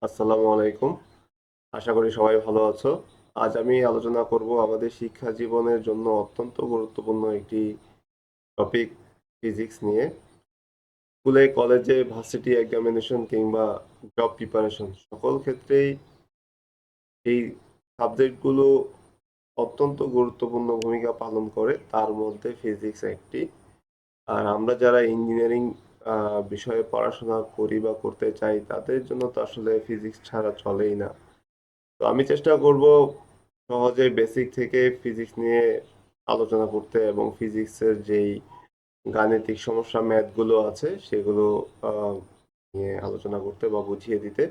আসসালামু আলাইকুম। আশা করি সবাই ভালো আছো। আজ আমি আলোচনা করব আমাদের শিক্ষা জীবনের জন্য অত্যন্ত গুরুত্বপূর্ণ একটি টপিক, ফিজিক্স নিয়ে। স্কুলে, কলেজে, ভার্সিটি এক্সামিনেশন কিংবা জব প্রিপারেশন সকল ক্ষেত্রেই এই সাবজেক্টগুলো অত্যন্ত গুরুত্বপূর্ণ ভূমিকা পালন করে। তার মধ্যে ফিজিক্স একটি। আর আমরা যারা ইঞ্জিনিয়ারিং বিষয়ে পড়াশোনা করি বা করতে চাই তাদের জন্য তো আসলে ফিজিক্স ছাড়া চলেই না। তো আমি চেষ্টা করব সহজে বেসিক থেকে ফিজিক্স নিয়ে আলোচনা করতে এবং ফিজিক্সের যেই গাণিতিক সমস্যা ম্যাথগুলো আছে সেগুলো আহ, নিয়ে আলোচনা করতে বা বুঝিয়ে দিতে।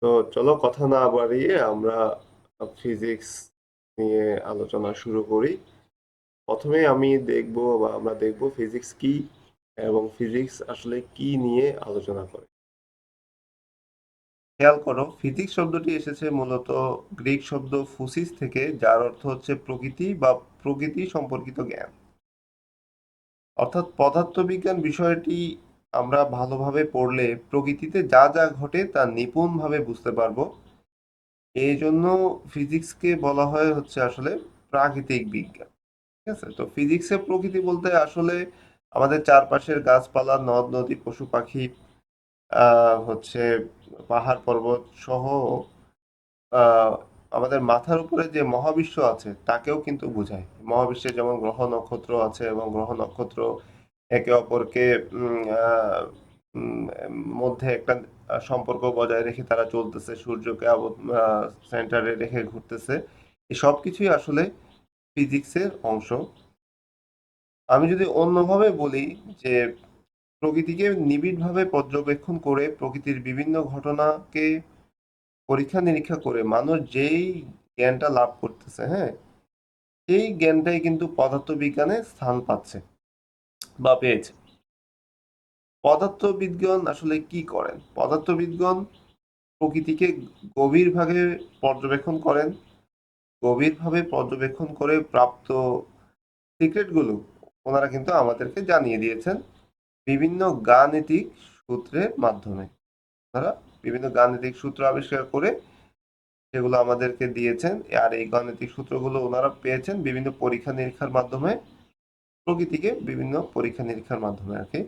তো চলো কথা না বাড়িয়ে আমরা ফিজিক্স নিয়ে আলোচনা শুরু করি। প্রথমে আমি দেখব বা আমরা দেখব ফিজিক্স কি এবং ফিজিক্স আসলে কি নিয়ে আলোচনা করে। খেয়াল করো, ফিজিক্স শব্দটি এসেছে মূলত গ্রিক শব্দ ফুসিস থেকে, যার অর্থ হচ্ছে প্রকৃতি বা প্রকৃতি সম্পর্কিত জ্ঞান। অর্থাৎ পদার্থবিজ্ঞান বিষয়টি আমরা ভালোভাবে পড়লে প্রকৃতিতে যা যা ঘটে তা নিপুণভাবে বুঝতে পারবো। এই জন্য ফিজিক্সকে বলা হয় হচ্ছে আসলে প্রাকৃতিক বিজ্ঞান। ঠিক আছে, তো ফিজিক্সের প্রকৃতি বলতে আসলে আমাদের চারপাশের গাছপালা, নদ নদী, পশু পাখি, হচ্ছে পাহাড় পর্বত সহ আহ, আমাদের মাথার উপরে যে মহাবিশ্ব আছে তাকেও কিন্তু বোঝায়। মহাবিশ্বে যেমন গ্রহ নক্ষত্র আছে এবং গ্রহ নক্ষত্র একে অপরকে মধ্যে একটা সম্পর্ক বজায় রেখে তারা চলতেছে, সূর্যকে সেন্টারে রেখে ঘুরতেছে। এই সব কিছুই আসলে ফিজিক্সের অংশ। আমি যদি অন্যভাবে বলি যে প্রকৃতিকে নিবিড়ভাবে পর্যবেক্ষণ করে প্রকৃতির বিভিন্ন ঘটনাকে পরীক্ষা নিরীক্ষা করে মানুষ যেই জ্ঞানটা লাভ করতেছে, হ্যাঁ, সেই জ্ঞানটাই কিন্তু পদার্থবিজ্ঞানে স্থান পাচ্ছে বা পেয়েছে। পদার্থবিজ্ঞান আসলে কি করেন? পদার্থবিজ্ঞান প্রকৃতিকে গভীরভাবে পর্যবেক্ষণ করেন। গভীরভাবে পর্যবেক্ষণ করে প্রাপ্ত সিক্রেটগুলো ওনারা কিন্তু আমাদেরকে জানিয়ে দিয়েছেন বিভিন্ন গাণিতিক সূত্রের মাধ্যমে। তারা বিভিন্ন গাণিতিক সূত্র আবিষ্কার করে সেগুলো আমাদেরকে দিয়েছেন। আর এই গাণিতিক সূত্রগুলো ওনারা পেয়েছেন বিভিন্ন পরীক্ষা নিরীক্ষার মাধ্যমে, প্রকৃতিকে বিভিন্ন পরীক্ষা নিরীক্ষার মাধ্যমে আর কি।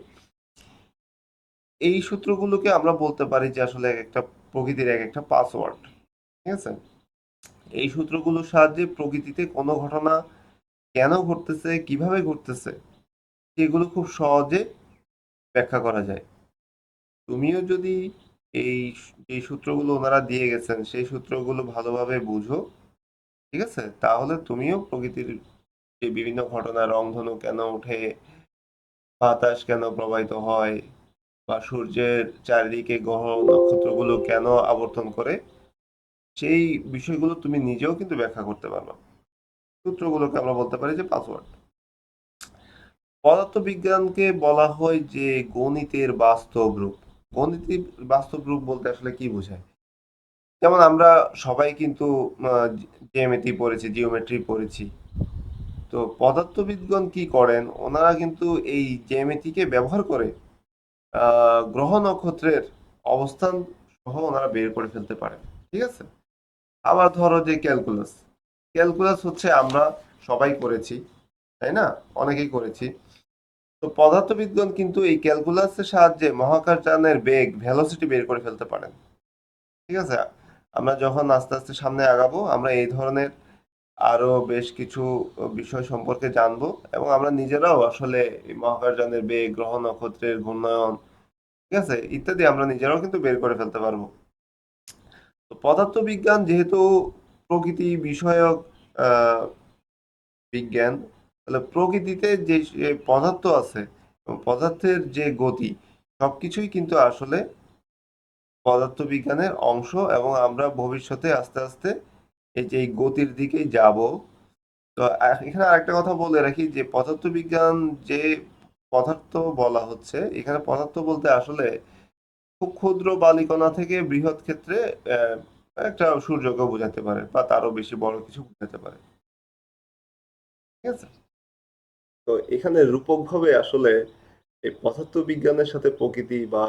এই সূত্রগুলোকে আমরা বলতে পারি যে আসলে এক একটা প্রকৃতির এক একটা পাসওয়ার্ড। ঠিক আছে, এই সূত্রগুলোর সাহায্যে প্রকৃতিতে কোনো ঘটনা কেন ঘটতেছে, কিভাবে ঘটতেছে, সেগুলো খুব সহজে ব্যাখ্যা করা যায়। তুমিও যদি এই যে সূত্রগুলো ওনারা দিয়ে গেছেন সেই সূত্রগুলো ভালোভাবে বুঝো, ঠিক আছে, তাহলে তুমিও প্রকৃতির যে বিভিন্ন ঘটনা, রংধনু কেন ওঠে, বাতাস কেন প্রবাহিত হয়, বা সূর্যের চারিদিকে গ্রহ নক্ষত্রগুলো কেন আবর্তন করে, সেই বিষয়গুলো তুমি নিজেও কিন্তু ব্যাখ্যা করতে পারবে। সূত্রগুলোকে আমরা বলতে পারি যে পাসওয়ার্ড। পদার্থবিজ্ঞানকে বলা হয় যে গণিতের বাস্তব রূপ। গণিতের বাস্তব রূপ বলতে আসলে কি বোঝায়? যেমন আমরা সবাই কিন্তু জ্যামিতি পড়েছি, জিওমেট্রি পড়েছি। তো পদার্থবিদগণ কি করেন, ওনারা কিন্তু এই জ্যামিতিকে ব্যবহার করে গ্রহ নক্ষত্রের অবস্থান সহ ওনারা বের করে ফেলতে পারেন। ঠিক আছে, আবার ধরো যে ক্যালকুলাস। ক্যালকুলাস হচ্ছে আমরা সবাই করেছি, তাই না? অনেকেই করেছি। তো পদার্থবিদগণ কিন্তু এই ক্যালকুলাসের সাহায্যে মহাকাশযানের বেগ, ভেলোসিটি বের করে ফেলতে পারেন। ঠিক আছে, আমরা যখন আস্তে আস্তে সামনে আগাবো আমরা এই ধরনের আরো বেশ কিছু বিষয় সম্পর্কে জানবো এবং আমরা নিজেরাও আসলে এই মহাকাশযানের বেগ, গ্রহ নক্ষত্রের ঘূর্ণায়ন, ঠিক আছে, ইত্যাদি আমরা নিজেরাও কিন্তু বের করে ফেলতে পারবো। তো পদার্থবিজ্ঞান যেহেতু প্রকৃতি বিষয়ক আহ, বিজ্ঞান, তাহলে প্রকৃতিতে যে যে পদার্থ আছে এবং পদার্থের যে গতি, সবকিছুই কিন্তু আসলে পদার্থবিজ্ঞানের অংশ। এবং আমরা ভবিষ্যতে আস্তে আস্তে এই যে এই গতির দিকেই যাব। তো এখানে আরেকটা কথা বলে রাখি যে পদার্থবিজ্ঞান যে পদার্থ বলা হচ্ছে, এখানে পদার্থ বলতে আসলে খুব ক্ষুদ্র বালিকণা থেকে বৃহৎ ক্ষেত্রে আহ, একটা সূর্যকে বোঝাতে পারে বা তারও বেশি বড় কিছু বোঝাতে পারে। ঠিক আছে, তো এখানে রূপকভাবে আসলে এই পদার্থবিজ্ঞানের সাথে প্রকৃতি বা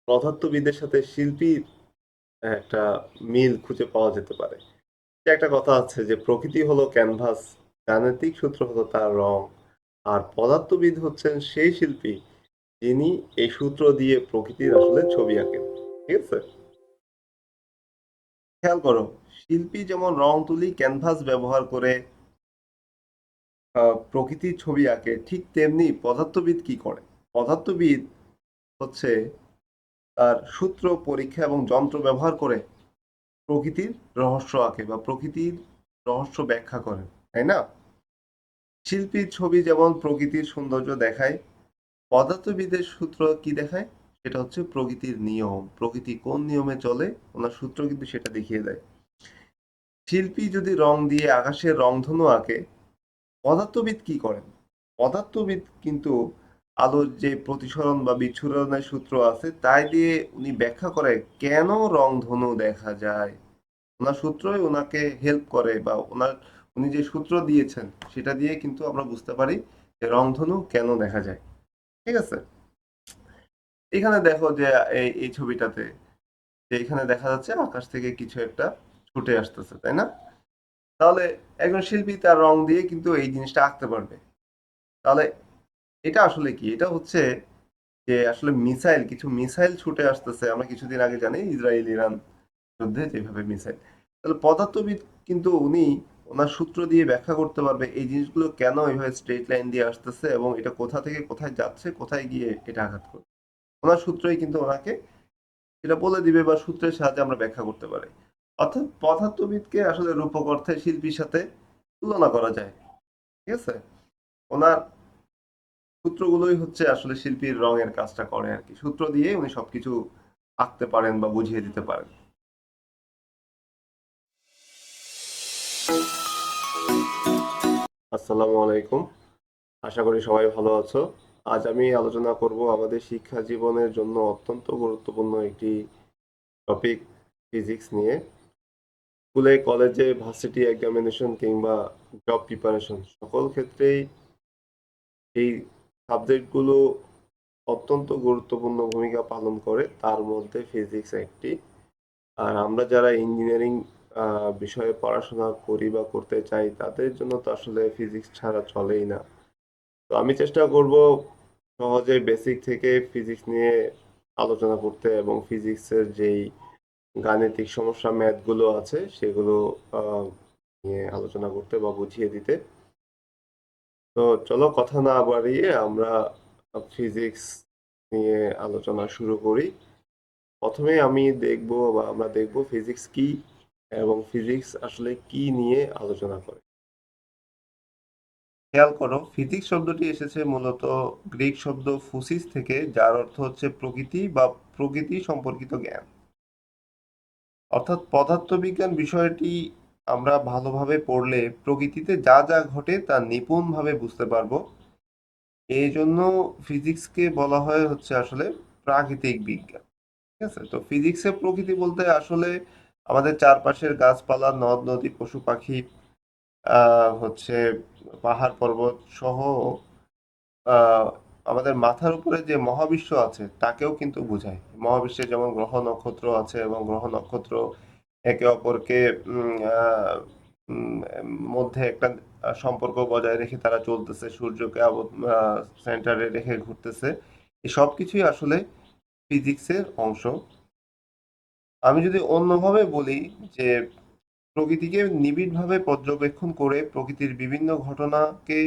পদার্থবিদের সাথে শিল্পীর একটা মিল খুঁজে পাওয়া যেতে পারে। যে একটা কথা আছে যে প্রকৃতি হলো ক্যানভাস, গাণিতিক সূত্র হলো তার রং, আর পদার্থবিদ হচ্ছেন সেই শিল্পী যিনি এই সূত্র দিয়ে প্রকৃতির আসলে ছবি আঁকেন। ঠিক আছে? খেয়াল করো, শিল্পী যেমন রং তুলি ক্যানভাস ব্যবহার করে প্রকৃতির ছবি আঁকে, ঠিক তেমনি পদার্থবিদ কি করে? পদার্থবিদ হচ্ছে তার সূত্র, পরীক্ষা এবং যন্ত্র ব্যবহার করে প্রকৃতির রহস্য আঁকে বা প্রকৃতির রহস্য ব্যাখ্যা করে, তাই না? শিল্পীর ছবি যেমন প্রকৃতির সৌন্দর্য দেখায়, পদার্থবিদের সূত্র কি দেখায়? সেটা হচ্ছে প্রকৃতির নিয়ম, প্রকৃতি কোন নিয়মে চলে, ওনার সূত্র কিন্তু সেটা দেখিয়ে দেয়। শিল্পী যদি রং দিয়ে আকাশের রংধনু আঁকে, পদার্থবিদ কি করেন? পদার্থবিদ কিন্তু আলোর যে প্রতিসরণ বা বিচ্ছুরণের সূত্র আছে তাই দিয়ে উনি ব্যাখ্যা করে কেন রংধনু দেখা যায়। ওনার সূত্রই ওনাকে হেল্প করে, বা উনি যে সূত্র দিয়েছেন সেটা দিয়ে কিন্তু আমরা বুঝতে পারি যে রংধনু কেন দেখা যায়। ঠিক আছে? এখানে দেখো যে এই ছবিটাতে যে এখানে দেখা যাচ্ছে আকাশ থেকে কিছু একটা ছুটে আসতেছে, তাই না? তাহলে একজন শিল্পী তার রং দিয়ে কিন্তু এই জিনিসটা আঁকতে পারবে। তাহলে এটা আসলে কি? এটা হচ্ছে যে আসলে কিছু মিসাইল ছুটে আসতেছে। আমরা কিছুদিন আগে জানি ইসরায়েল ইরান যুদ্ধে যেভাবে মিসাইল। তাহলে পদার্থবিদ কিন্তু উনি ওনার সূত্র দিয়ে ব্যাখ্যা করতে পারবে এই জিনিসগুলো কেন এইভাবে স্ট্রেট লাইন দিয়ে আসতেছে এবং এটা কোথা থেকে কোথায় যাচ্ছে, কোথায় গিয়ে এটা আঘাত করবে। ওনার সূত্রই কিন্তু ওনাকে এটা বলে দিবে বা সূত্রের সাহায্যে আমরা ব্যাখ্যা করতে পারি। অর্থাৎ পদার্থবিদকে আসলে রূপক অর্থে শিল্পীর সাথে তুলনা করা যায়। ঠিক আছে? ওনার সূত্রগুলোই হচ্ছে আসলে শিল্পীর রঙের কাজটা করে আর কি। সূত্র দিয়ে উনি সবকিছু আঁকতে পারেন বা বুঝিয়ে দিতে পারেন। আসসালামু আলাইকুম। আশা করি সবাই ভালো আছো। আজ আমি আলোচনা করব আমাদের শিক্ষা জীবনের জন্য অত্যন্ত গুরুত্বপূর্ণ একটি টপিক, ফিজিক্স নিয়ে। স্কুলে, কলেজে, ভার্সিটি এক্সামিনেশন কিংবা জব প্রিপারেশন সকল ক্ষেত্রেই এই সাবজেক্টগুলো অত্যন্ত গুরুত্বপূর্ণ ভূমিকা পালন করে, তার মধ্যে ফিজিক্স একটি। আর আমরা যারা ইঞ্জিনিয়ারিং বিষয়ে পড়াশোনা করি বা করতে চাই তাদের জন্য তো আসলে ফিজিক্স ছাড়া চলেই না। তো আমি চেষ্টা করব সহজে বেসিক থেকে ফিজিক্স নিয়ে আলোচনা করতে এবং ফিজিক্সের যেই গাণিতিক সমস্যা ম্যাথগুলো আছে সেগুলো আহ, নিয়ে আলোচনা করতে বা বুঝিয়ে দিতে। তো চলো কথা না বাড়িয়ে আমরা ফিজিক্স নিয়ে আলোচনা শুরু করি। প্রথমে আমরা দেখব ফিজিক্স কি এবং ফিজিক্স আসলে কি নিয়ে আলোচনা করে। খেয়াল করো, ফিজিক্স শব্দটি এসেছে মূলত গ্রিক শব্দ ফুসিস থেকে, যার অর্থ হচ্ছে প্রকৃতি বা প্রকৃতি সম্পর্কিত জ্ঞান। অর্থাৎ পদার্থবিজ্ঞান বিষয়টি আমরা ভালোভাবে পড়লে প্রকৃতিতে যা যা ঘটে তা নিপুণভাবে বুঝতে পারবো। এই জন্য ফিজিক্সকে বলা হয় হচ্ছে আসলে প্রাকৃতিক বিজ্ঞান। ঠিক আছে? তো ফিজিক্সের প্রকৃতি বলতে আসলে আমাদের চারপাশের গাছপালা, নদ নদী, পশু পাখি, হচ্ছে পাহাড় পর্বত সহ আহ, আমাদের মাথার উপরে যে মহাবিশ্ব আছে তাকেও কিন্তু বোঝায়। মহাবিশ্বে যেমন গ্রহ নক্ষত্র আছে এবং গ্রহ নক্ষত্র একে অপরকে মধ্যে একটা সম্পর্ক বজায় রেখে তারা চলতেছে, সূর্যকে সেন্টারে রেখে ঘুরতেছে। এই সব কিছুই আসলে ফিজিক্সের অংশ। আমি যদি অন্যভাবে বলি যে প্রকৃতিকে নিবিড়ভাবে পর্যবেক্ষণ করে প্রকৃতির বিভিন্ন ঘটনাকে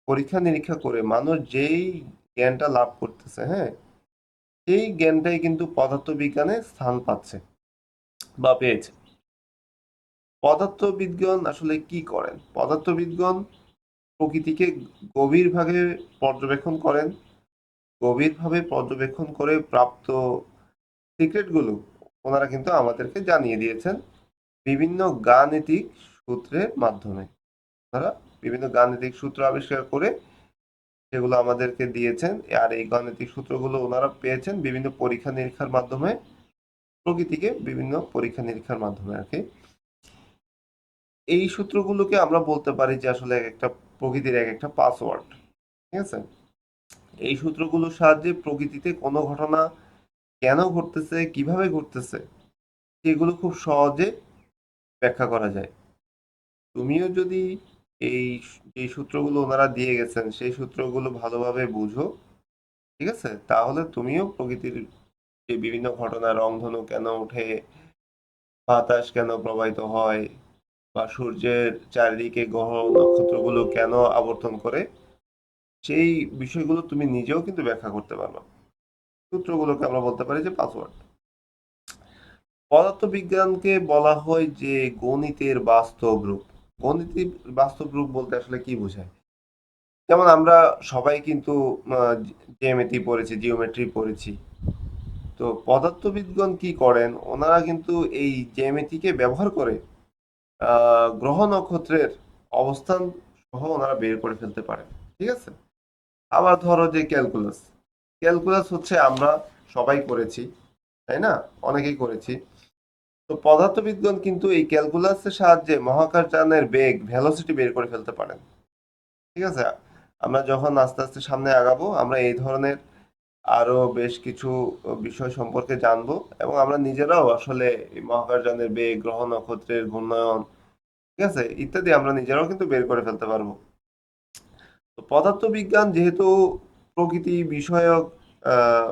পরীক্ষা নিরীক্ষা করে মানুষ যেই জ্ঞানটা লাভ করতেছে, হ্যাঁ, সেই জ্ঞানটাই কিন্তু পদার্থবিজ্ঞানে স্থান পাচ্ছে বা পেয়েছে। পদার্থবিজ্ঞান আসলে কি করেন? পদার্থবিজ্ঞান প্রকৃতিকে গভীরভাবে পর্যবেক্ষণ করেন। গভীরভাবে পর্যবেক্ষণ করে প্রাপ্ত সিক্রেটগুলো ওনারা কিন্তু আমাদেরকে জানিয়ে দিয়েছেন বিভিন্ন গাণিতিক সূত্রের মাধ্যমে। ওনারা বিভিন্ন গাণিতিক সূত্র আবিষ্কার করে সেগুলো আমাদেরকে দিয়েছেন। আর এই গাণিতিক সূত্রগুলো ওনারা পেয়েছেন বিভিন্ন পরীক্ষা নিরীক্ষার মাধ্যমে, প্রকৃতিকে বিভিন্ন পরীক্ষা নিরীক্ষার মাধ্যমে আর কি। এই সূত্রগুলোকে আমরা বলতে পারি যে আসলে এক একটা প্রকৃতির এক একটা পাসওয়ার্ড। ঠিক আছে? এই সূত্রগুলোর সাহায্যে প্রকৃতিতে কোনো ঘটনা কেন ঘটতেছে, কিভাবে ঘটতেছে, এগুলো খুব সহজে ব্যাখ্যা করা যায়। তুমিও যদি এই যে সূত্রগুলো ওনারা দিয়ে গেছেন সেই সূত্রগুলো ভালোভাবে বুঝো, ঠিক আছে, তাহলে তুমিও প্রকৃতির যে বিভিন্ন ঘটনা, রংধনু কেন ওঠে, বাতাস কেন প্রবাহিত হয়, বা সূর্যের চারিদিকে গ্রহ নক্ষত্রগুলো কেন আবর্তন করে, সেই বিষয়গুলো তুমি নিজেও কিন্তু ব্যাখ্যা করতে পারবে। সূত্রগুলোকে আমরা বলতে পারি যে পাসওয়ার্ড। পদার্থবিজ্ঞানকে বলা হয় যে গণিতের বাস্তব রূপ। গণিতের বাস্তব রূপ বলতে আসলে কি বোঝায়? যেমন আমরা সবাই কিন্তু জ্যামিতি পড়েছি, জিওমেট্রি পড়েছি। তো পদার্থবিদগণ কি করেন? ওনারা কিন্তু এই জ্যামিতিকে ব্যবহার করে গ্রহ নক্ষত্রের অবস্থান সহ ওনারা বের করে ফেলতে পারেন। ঠিক আছে? আবার ধরো যে ক্যালকুলাস। ক্যালকুলাস হচ্ছে আমরা সবাই করেছি, তাই না? অনেকেই করেছি। তো পদার্থবিদগণ কিন্তু এই ক্যালকুলাসের সাহায্যে মহাকাশযানের বেগ, ভেলোসিটি বের করে ফেলতে পারেন। ঠিক আছে? আমরা যখন আস্তে আস্তে সামনে আগাবো, আমরা এই ধরনের আরো বেশ কিছু বিষয় সম্পর্কে জানবো, এবং আমরা নিজেরাও আসলে এই মহাকাশযানের বেগ, গ্রহ নক্ষত্রের ঘূর্ণায়ন, ঠিক আছে, ইত্যাদি আমরা নিজেরাও কিন্তু বের করে ফেলতে পারবো। তো পদার্থবিজ্ঞান যেহেতু প্রকৃতি বিষয়ক আহ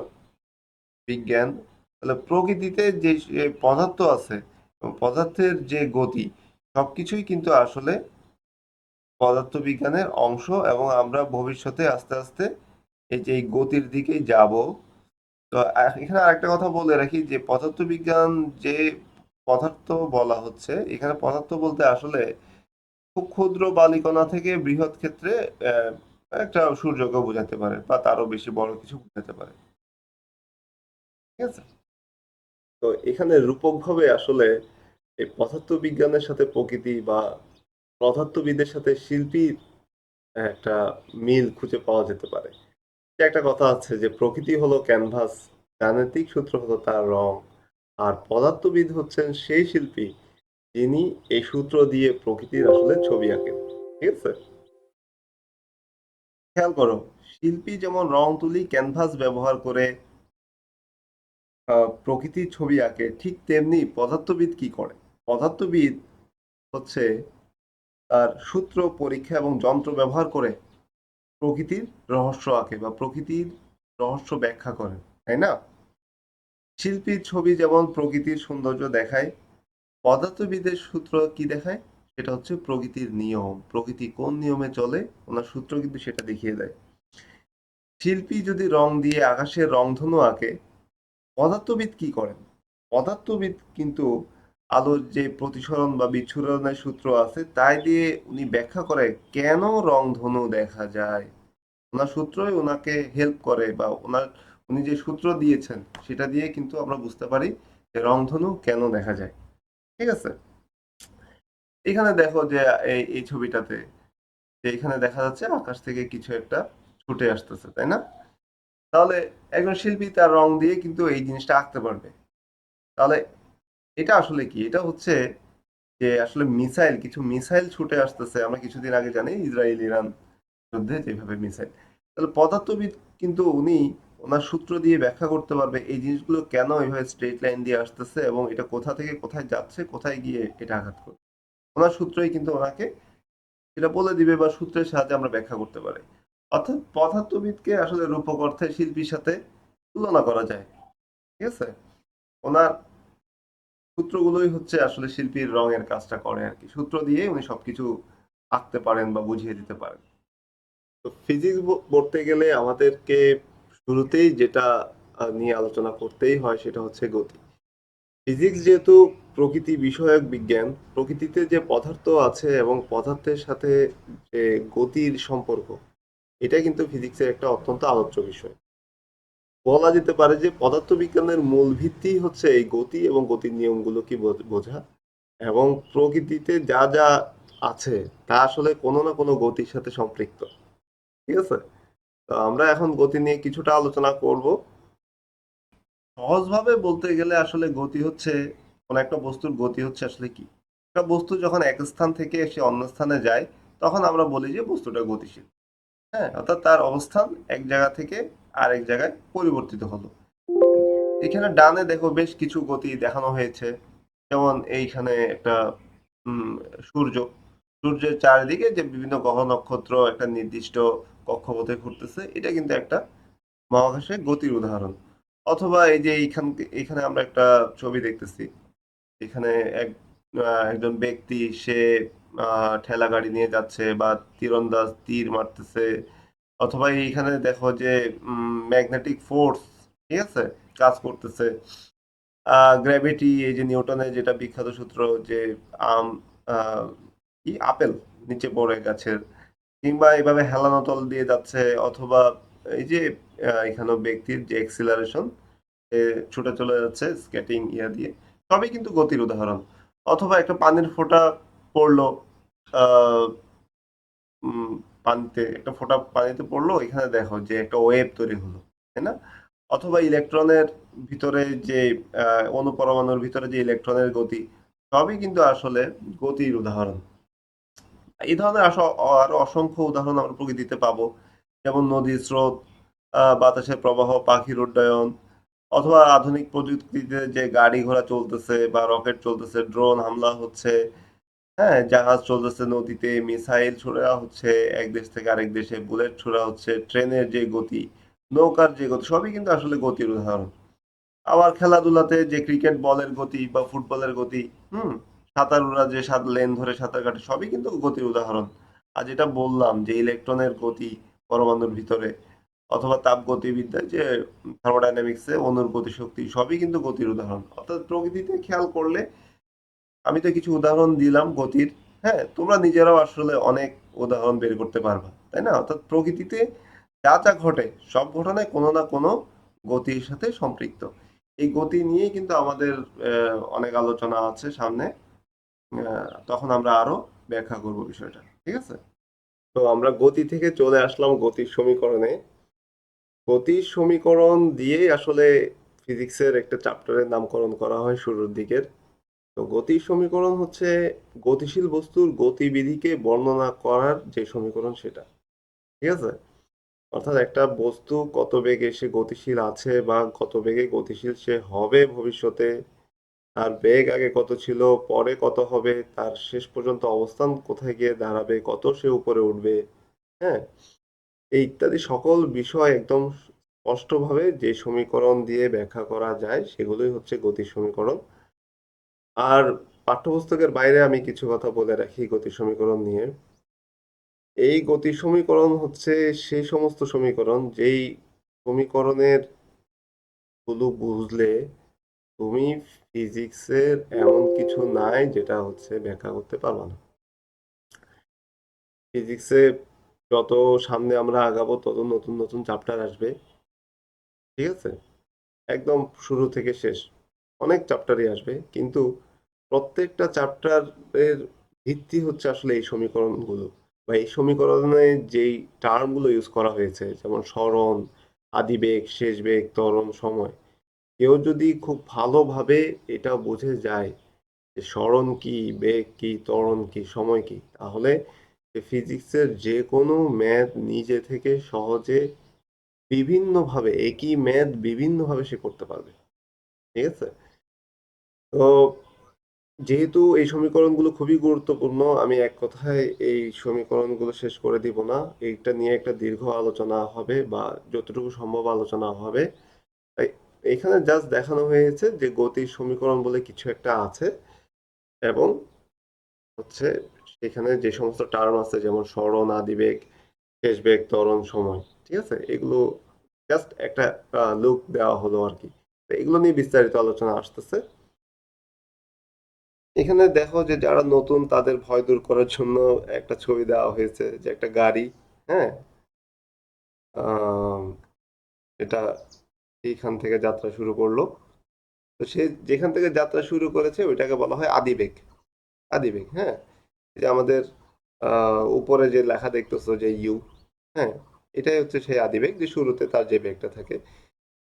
বিজ্ঞান, তাহলে প্রকৃতিতে যে যে পদার্থ আছে এবং পদার্থের যে গতি, সবকিছুই কিন্তু আসলে পদার্থবিজ্ঞানের অংশ, এবং আমরা ভবিষ্যতে আস্তে আস্তে এই যে এই গতির দিকেই যাব। তো এখানে আরেকটা কথা বলে রাখি যে পদার্থবিজ্ঞান যে পদার্থ বলা হচ্ছে, এখানে পদার্থ বলতে আসলে খুব ক্ষুদ্র বালিকণা থেকে বৃহৎ ক্ষেত্রে আহ, একটা সূর্যকে বোঝাতে পারে, বা তারও বেশি বড় কিছু বোঝাতে পারে। ঠিক আছে? তো এখানে রূপকভাবে আসলে এই পদার্থবিজ্ঞানের সাথে প্রকৃতি, বা পদার্থবিদের সাথে শিল্পীর একটা মিল খুঁজে পাওয়া যেতে পারে। যে একটা কথা আছে যে প্রকৃতি হলো ক্যানভাস, গাণিতিক সূত্র হলো তার রং, আর পদার্থবিদ হচ্ছেন সেই শিল্পী যিনি এই সূত্র দিয়ে প্রকৃতির আসলে ছবি আঁকেন। ঠিক আছে? খেয়াল করো, শিল্পী যেমন রং তুলি, ক্যানভাস ব্যবহার করে প্রকৃতির ছবি আঁকে, ঠিক তেমনি পদার্থবিদ কি করে? পদার্থবিদ হচ্ছে তার সূত্র, পরীক্ষা এবং যন্ত্র ব্যবহার করে প্রকৃতির রহস্য আঁকে, বা প্রকৃতির রহস্য ব্যাখ্যা করে, তাই না? শিল্পীর ছবি যেমন প্রকৃতির সৌন্দর্য দেখায়, পদার্থবিদের সূত্র কি দেখায়? সেটা হচ্ছে প্রকৃতির নিয়ম, প্রকৃতি কোন নিয়মে চলে, ওনার সূত্র কিন্তু সেটা দেখিয়ে দেয়। শিল্পী যদি রং দিয়ে আকাশের রংধনু আঁকে, পদার্থবিদ কি করেন? পদার্থবিদ কিন্তু আলোর যে প্রতিসরণ বা বিচ্ছুরণের সূত্র আছে তাই দিয়ে উনি ব্যাখ্যা করে কেন রংধনু দেখা যায়। ওনার সূত্রই ওনাকে হেল্প করে, বা উনি যে সূত্র দিয়েছেন সেটা দিয়ে কিন্তু আমরা বুঝতে পারি যে রংধনু কেন দেখা যায়। ঠিক আছে? এখানে দেখো যে এই ছবিটাতে, যে এখানে দেখা যাচ্ছে আকাশ থেকে কিছু একটা ছুটে আসতেছে, তাই না? তাহলে একজন শিল্পী তার রং দিয়ে কিন্তু এই জিনিসটা আঁকতে পারবে। তাহলে এটা আসলে কি? এটা হচ্ছে যে আসলে মিসাইল, কিছু মিসাইল ছুটে আসতেছে। আমরা কিছুদিন আগে জানি ইসরায়েল ইরান যুদ্ধে যেভাবে মিসাইল, তাহলে পদার্থবিদ কিন্তু উনি ওনার সূত্র দিয়ে ব্যাখ্যা করতে পারবে এই জিনিসগুলো কেন এইভাবে স্ট্রেট লাইন দিয়ে আসতেছে, এবং এটা কোথা থেকে কোথায় যাচ্ছে, কোথায় গিয়ে এটা আঘাত করবে। ওনার সূত্রই কিন্তু ওনাকে এটা বলে দিবে, বা সূত্রের সাহায্যে আমরা ব্যাখ্যা করতে পারি। অর্থাৎ পদার্থবিদকে আসলে রূপক অর্থে শিল্পীর সাথে তুলনা করা যায়। ঠিক আছে? ওনার সূত্রগুলোই হচ্ছে আসলে শিল্পীর রঙের কাজটা করে আর কি। সূত্র দিয়ে উনি সবকিছু আঁকতে পারেন বা বুঝিয়ে দিতে পারেন। তো ফিজিক্স পড়তে গেলে আমাদেরকে শুরুতেই যেটা নিয়ে আলোচনা করতেই হয় সেটা হচ্ছে গতি। ফিজিক্স যেহেতু প্রকৃতি বিষয়ক বিজ্ঞান, প্রকৃতিতে যে পদার্থ আছে এবং পদার্থের সাথে যে গতির সম্পর্ক, এটা কিন্তু ফিজিক্সের একটা অত্যন্ত আলোচ্য বিষয়। বলা যেতে পারে যে পদার্থবিজ্ঞানের মূল ভিত্তি হচ্ছে এই গতি এবং গতির নিয়মগুলো কি বোঝা, এবং প্রকৃতিতে যা যা আছে তা আসলে কোনো না কোনো গতির সাথে সম্পৃক্ত। ঠিক আছে? তো আমরা এখন গতি নিয়ে কিছুটা আলোচনা করব। সহজভাবে বলতে গেলে আসলে গতি হচ্ছে, কোন একটা বস্তুর গতি হচ্ছে আসলে কি? একটা বস্তু যখন এক স্থান থেকে সে অন্য স্থানে যায়, তখন আমরা বলি যে বস্তুটা গতিশীল। হ্যাঁ, অর্থাৎ তার অবস্থান এক জায়গা থেকে আরেক জায়গায় পরিবর্তিত হলো। এখানে ডানে দেখো বেশ কিছু গতি দেখানো হয়েছে। যেমন এইখানে একটা উম, সূর্য, সূর্যের চারিদিকে যে বিভিন্ন গ্রহ নক্ষত্র একটা নির্দিষ্ট কক্ষপথে ঘুরতেছে, এটা কিন্তু একটা মহাকাশে গতির উদাহরণ। অথবা এই যে এখানে আমরা একটা ছবি দেখতেছি, এখানে এক একজন ব্যক্তি সে ঠেলা গাড়ি নিয়ে যাচ্ছে বা তীরন্দাজ তীর মারতেছে। অথবা এইখানে দেখো যে ম্যাগনেটিক ফোর্স, ঠিক আছে, কাজ করতেছে। গ্র্যাভিটি, এই যে নিউটনের যেটা বিখ্যাত সূত্র, যে আম আহ, কি আপেল নিচে পড়ে গাছের, কিংবা এইভাবে হেলানো তল দিয়ে যাচ্ছে। অথবা এই যে এখানেও ব্যক্তির যে এক্সিলারেশন, ছুটে চলে যাচ্ছে স্কেটিং ইয়া দিয়ে, সবই কিন্তু গতির উদাহরণ। অথবা একটা পানির ফোঁটা পড়লো, আহ উম, পানিতে একটা ফোঁটা পানিতে পড়লো, এখানে দেখো যে একটা ওয়েভ তৈরি হলো, তাই না? অথবা ইলেকট্রনের ভিতরে যে অণুপরমাণুর ভিতরে যে ইলেকট্রনের গতি, সবই কিন্তু আসলে গতির উদাহরণ। এই ধরনের আরো অসংখ্য উদাহরণ আমরা প্রকৃতিতে পাবো। যেমন নদীর স্রোত, বাতাসের প্রবাহ, পাখির উড্ডয়ন, অথবা আধুনিক প্রযুক্তিতে যে গাড়ি ঘোড়া চলতেছে বা রকেট চলতেছে, ড্রোন হামলা হচ্ছে, হ্যাঁ, জাহাজ চলতেছে নদীতে, মিসাইল ছোড়া হচ্ছে এক দেশ থেকে আরেক দেশে, বুলেট ছোড়া হচ্ছে, ট্রেনের যে গতি, নৌকার যে গতি, সবই কিন্তু আসলে গতির উদাহরণ। আবার খেলাধুলাতে যে ক্রিকেট বলের গতি বা ফুটবলের গতি, হুম, সাঁতারুরা যে সাত লেন ধরে সাঁতার কাটে, সবই কিন্তু গতির উদাহরণ। আর যেটা বললাম যে ইলেকট্রনের গতি পরমাণুর ভিতরে, অথবা তাপগতিবিদ্যায় যে থার্মোডাইনামিক্সে অণুর গতিশক্তি, সবই কিন্তু গতির উদাহরণ। অর্থাৎ প্রকৃতিতে খেয়াল করলে, আমি তো কিছু উদাহরণ দিলাম গতির, হ্যাঁ, তোমরা নিজেরাও আসলে অনেক উদাহরণ বের করতে পারবা, তাই না? অর্থাৎ প্রকৃতিতে যা যা ঘটে, সব ঘটনায় কোনো না কোনো গতির সাথে সম্পৃক্ত। এই গতি নিয়েই কিন্তু আমাদের অনেক আলোচনা আছে সামনে। তখন আমরা আরো ব্যাখ্যা করব বিষয়টা, ঠিক আছে? তো আমরা গতি থেকে চলে আসলাম গতির সমীকরণে। গতির সমীকরণ দিয়েই আসলে ফিজিক্সের একটা চ্যাপ্টারের নামকরণ করা হয় শুরুর দিকের। তো গতির সমীকরণ হচ্ছে গতিশীল বস্তুর গতিবিধিকে বর্ণনা করার যে সমীকরণ, সেটা, ঠিক আছে? অর্থাৎ একটা বস্তু কত বেগে সে গতিশীল আছে বা কত বেগে গতিশীল সে হবে ভবিষ্যতে, তার বেগ আগে কত ছিল, পরে কত হবে, তার শেষ পর্যন্ত অবস্থান কোথায় গিয়ে দাঁড়াবে, কত সে উপরে উঠবে, হ্যাঁ, এই ইত্যাদি সকল বিষয় একদম স্পষ্টভাবে যে সমীকরণ দিয়ে ব্যাখ্যা করা যায়, সেগুলোই হচ্ছে গতির সমীকরণ। আর পাঠ্যপুস্তকের বাইরে আমি কিছু কথা বলে রাখি গতির সমীকরণ নিয়ে। এই গতির সমীকরণ হচ্ছে সেই সমস্ত সমীকরণ যেই সমীকরণের গুলো বুঝলে তুমি ফিজিক্সের এমন কিছু নাই যেটা হচ্ছে ব্যাখ্যা করতে পারবে না। ফিজিক্সে যত সামনে আমরা আগাবো তত নতুন নতুন চ্যাপ্টার আসবে, ঠিক আছে? একদম শুরু থেকে শেষ অনেক চ্যাপ্টারই আসবে, কিন্তু প্রত্যেকটা চ্যাপ্টারের ভিত্তি হচ্ছে আসলে এই সমীকরণগুলো, বা এই সমীকরণে যেই টার্মগুলো ইউজ করা হয়েছে, যেমন সরণ, আদিবেগ, শেষ বেগ, ত্বরণ, সময়। কেউ যদি খুব ভালোভাবে এটা বুঝে যায় যে সরণ কি, বেগ কি, ত্বরণ কি, সময় কি, তাহলে ফিজিক্সের যে কোনো ম্যাথ নিজে থেকে সহজে বিভিন্নভাবে, একই ম্যাথ বিভিন্নভাবে সে করতে পারবে, ঠিক আছে? তো যেহেতু এই সমীকরণগুলো খুবই গুরুত্বপূর্ণ, আমি এক কথায় এই সমীকরণগুলো শেষ করে দিব না। এইটা নিয়ে একটা দীর্ঘ আলোচনা হবে, বা যতটুকু সম্ভব আলোচনা হবে। তাই এখানে জাস্ট দেখানো হয়েছে যে গতির সমীকরণ বলে কিছু একটা আছে, এবং হচ্ছে সেখানে যে সমস্ত টার্ম আছে, যেমন সরণ, আদিবেগ, শেষ বেগ, ত্বরণ, সময়, ঠিক আছে, এগুলো জাস্ট একটা লুক দেওয়া হলো আর কি। তো এগুলো নিয়ে বিস্তারিত আলোচনা আসতেছে। এখানে দেখো যে যারা নতুন তাদের ভয় দূর করার জন্য একটা ছবি দেওয়া হয়েছে, যে একটা গাড়ি, হ্যাঁ, আহ এটা এইখান থেকে যাত্রা শুরু করলো। তো সে যেখান থেকে যাত্রা শুরু করেছে ওইটাকে বলা হয় আদিবেগ। আদিবেগ, হ্যাঁ, এই যে আমাদের উপরে যে লেখা দেখতেছো যে ইউ, হ্যাঁ, এটাই হচ্ছে সেই আদিবেগ, যে শুরুতে তার যে বেগটা থাকে।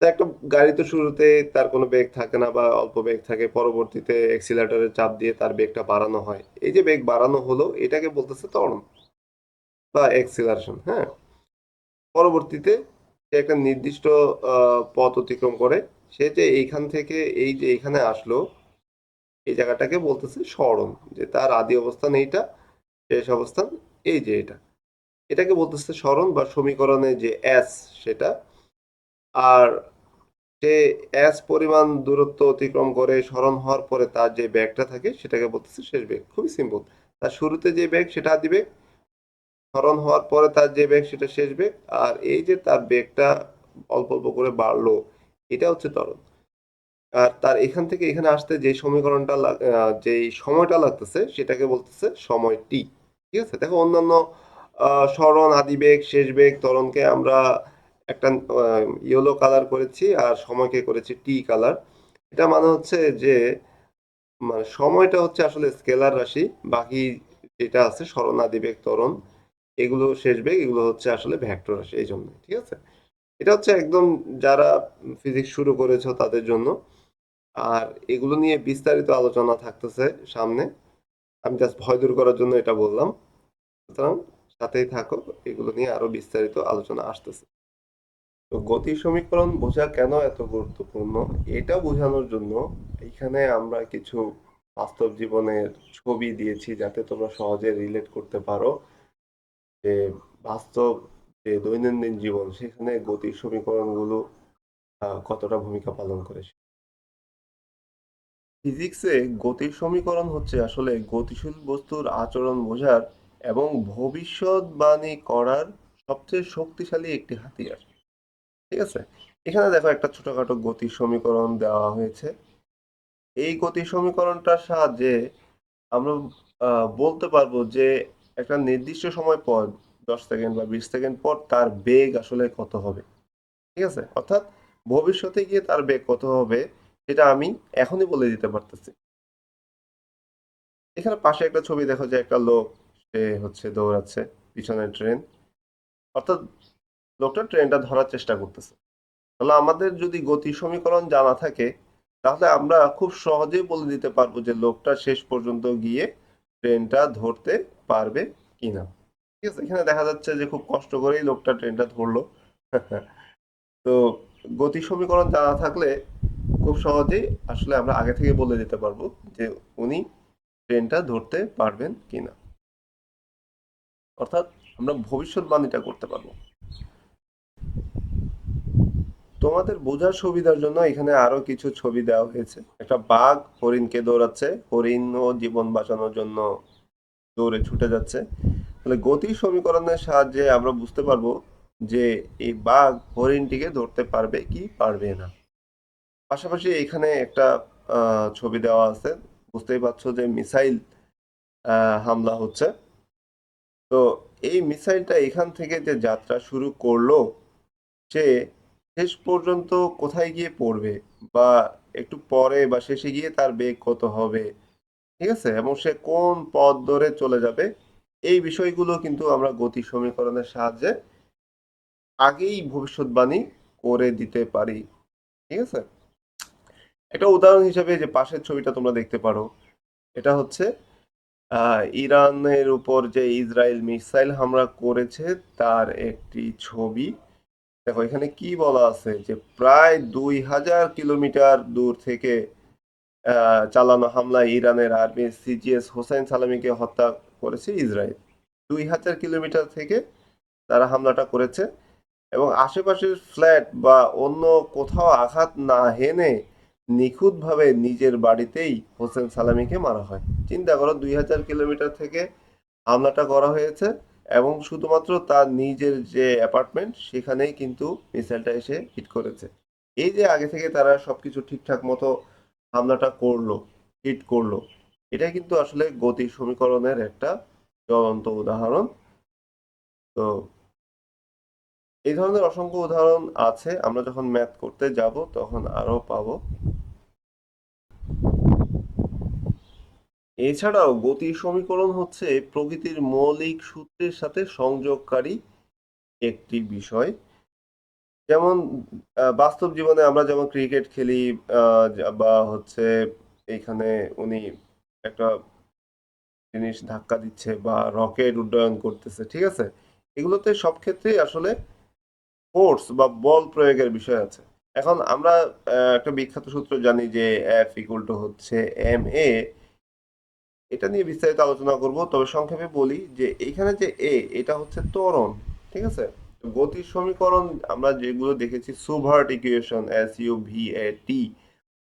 তো একটা গাড়ি তো শুরুতে তার কোনো বেগ থাকে না, বা অল্প বেগ থাকে, পরবর্তীতে এক্সিলারেটরের চাপ দিয়ে তার বেগটা বাড়ানো হয়। এই যে বেগ বাড়ানো হলো, এটাকে বলতেছে ত্বরণ বা এক্সিলারেশন, হ্যাঁ। পরবর্তীতে সে একটা নির্দিষ্ট পথ অতিক্রম করে সে যে এইখান থেকে এই যে এখানে আসলো, এই জায়গাটাকে বলতেছে সরণ, যে তার আদি অবস্থান এইটা, শেষ অবস্থান এই যে এটা, এটাকে বলতেছে সরণ বা সমীকরণে যে এস সেটা। আর সে এস পরিমাণ দূরত্ব অতিক্রম করে সরণ হওয়ার পরে তার যে বেগটা থাকে সেটাকে বলতেছে শেষ বেগ। খুবই সিম্পল। তার শুরুতে যে বেগ সেটা আদি বেগ, সরণ হওয়ার পরে তার যে বেগ সেটা শেষ বেগ, আর এই যে তার বেগটা অল্প অল্প করে বাড়লো, এটা হচ্ছে ত্বরণ। আর তার এখান থেকে এখানে আসতে যে সমীকরণটা যেই সময়টা লাগতেছে সেটাকে বলতেছে সময় টি। ঠিক আছে, দেখো অন্যান্য সরণ, আদিবেগ, শেষ বেগ, ত্বরণকে আমরা একটা ইয়েলো কালার করেছি আর সময়কে করেছি টি কালার। এটা মানে হচ্ছে যে মানে সময়টা হচ্ছে আসলে স্কেলার রাশি, বাকি যেটা আছে সরণ, আদিবেগ, ত্বরণ, এগুলো শেষ বেগ, এগুলো হচ্ছে আসলে ভেক্টর রাশি, এই জন্য। ঠিক আছে, এটা হচ্ছে একদম যারা ফিজিক্স শুরু করেছো তাদের জন্য। আর এগুলো নিয়ে বিস্তারিত আলোচনা থাকতেছে সামনে, আমি জাস্ট ভয় দূর করার জন্য এটা বললাম। সুতরাং সাথেই থাকো, এগুলো নিয়ে আরো বিস্তারিত আলোচনা আসতেছে। তো গতি সমীকরণ বোঝা কেন এত গুরুত্বপূর্ণ, এটা বোঝানোর জন্য এখানে আমরা কিছু বাস্তব জীবনের ছবি দিয়েছি যাতে তোমরা সহজে রিলেট করতে পারো যে বাস্তব যে দৈনন্দিন জীবন সেখানে গতির সমীকরণগুলো কতটা ভূমিকা পালন করে। ফিজিক্সে গতির সমীকরণ হচ্ছে আসলে গতিশীল বস্তুর আচরণ বোঝার এবং ভবিষ্যৎবাণী করার সবচেয়ে শক্তিশালী একটি হাতিয়ার। ঠিক আছে, এখানে দেখো একটা ছোটখাটো গতির সমীকরণ দেওয়া হয়েছে। এই গতির সমীকরণটার সাহায্যে আমরা বলতে পারবো যে একটা নির্দিষ্ট সময় পর, 10 সেকেন্ড বা 20 সেকেন্ড পর তার বেগ আসলে কত হবে। ঠিক আছে, অর্থাৎ ভবিষ্যতে গিয়ে তার বেগ কত হবে সেটা আমি এখনই বলে দিতে পারতেছি। এখানে পাশে একটা ছবি দেখো যে একটা লোক, সে হচ্ছে দৌড়াচ্ছে, পিছনে ট্রেন, অর্থাৎ লোকটা ট্রেনটা ধরার চেষ্টা করতেছে। তাহলে আমাদের যদি গতি সমীকরণ জানা থাকে তাহলে আমরা খুব সহজেই বলে দিতে পারবো যে লোকটা শেষ পর্যন্ত গিয়ে ট্রেনটা ধরতে পারবে কিনা। ঠিক আছে, এখানে দেখা যাচ্ছে যে খুব কষ্ট করেই লোকটা ট্রেনটা ধরলো। তো গতি সমীকরণ জানা থাকলে খুব সহজেই আসলে আমরা আগে থেকে বলে দিতে পারবো যে উনি ট্রেনটা ধরতে পারবেন কিনা, অর্থাৎ আমরা ভবিষ্যৎবাণীটা করতে পারবো। তোমাদের বোঝার সুবিধার জন্য এখানে আরো কিছু ছবি দেওয়া হয়েছে। একটা বাঘ হরিণকে দৌড়াচ্ছে, হরিণও জীবন বাঁচানোর জন্য দৌড়ে ছুটে যাচ্ছে। তাহলে গতি সমীকরণের সাহায্যে আমরা বুঝতে পারবো যে এই বাঘ হরিণটিকে ধরতে পারবে কি পারবে না। পাশাপাশি এখানে একটা ছবি দেওয়া আছে, বুঝতেই পারছো যে মিসাইল হামলা হচ্ছে। তো এই মিসাইলটা এখান থেকে যে যাত্রা শুরু করলো, সে শেষ পর্যন্ত কোথায় গিয়ে পড়বে, বা একটু পরে বা শেষে গিয়ে তার বেগ কত হবে, ঠিক আছে, এবং সে কোন পথ ধরে চলে যাবে, এই বিষয়গুলো কিন্তু আমরা গতি সমীকরণের সাহায্যে আগেই ভবিষ্যৎবাণী করে দিতে পারি। ঠিক আছে, একটা উদাহরণ হিসেবে যে পাশের ছবিটা তোমরা দেখতে পারো, এটা হচ্ছে ইরানের উপর যে ইসরায়েল মিসাইল হামলা করেছে তার একটি ছবি। দেখো এখানে কি বলা আছে যে প্রায় 2000 কিলোমিটার দূর থেকে চালানো হামলায় ইরানের আর্মি সিজিএস হোসেন সালামিকে হত্যা করেছে ইসরায়েল। 2000 কিলোমিটার থেকে তারা হামলাটা করেছে এবং আশেপাশের ফ্ল্যাট বা অন্য কোথাও আঘাত না হেনে নিখুঁতভাবে নিজের বাড়িতেই হোসেন সালামিকে মারা হয়। চিন্তা করো, 2000 কিলোমিটার থেকে হামলাটা করা হয়েছে এবং শুধুমাত্র তার নিজের যে অ্যাপার্টমেন্ট সেখানেই কিন্তু মিসাইলটা এসে হিট করেছে। এই যে আগে থেকে তারা সবকিছু ঠিকঠাক মতো হামলাটা করলো, হিট করলো, এটা কিন্তু আসলে গতি সমীকরণের একটা জ্বলন্ত উদাহরণ। তো এই ধরনের অসংখ্য উদাহরণ আছে, আমরা যখন ম্যাথ করতে যাব তখন আরো পাবো। এছাড়াও গতির সমীকরণ হচ্ছে প্রকৃতির মৌলিক সূত্রের সাথে সংযোগকারী একটি বিষয়। যেমন বাস্তব জীবনে আমরা যেমন ক্রিকেট খেলি, বা হচ্ছে এইখানে উনি একটা জিনিস ধাক্কা দিচ্ছে বা রকেট উড্ডয়ন করতেছে, ঠিক আছে, এগুলোতে সব ক্ষেত্রেই আসলে ফোর্স বা বল প্রয়োগের বিষয় আছে। এখন আমরা একটা বিখ্যাত সূত্র জানি যে এফ ইকুয়াল টু হচ্ছে এম এ। এটা নিয়ে বিস্তারিত আলোচনা করব, তবে সংক্ষেপে বলি যে এইখানে যে এটা হচ্ছে ত্বরণ। ঠিক আছে? তো গতির সমীকরণ আমরা যেগুলো দেখেছি, সুভার্ট ইকুয়েশন, SUVAT,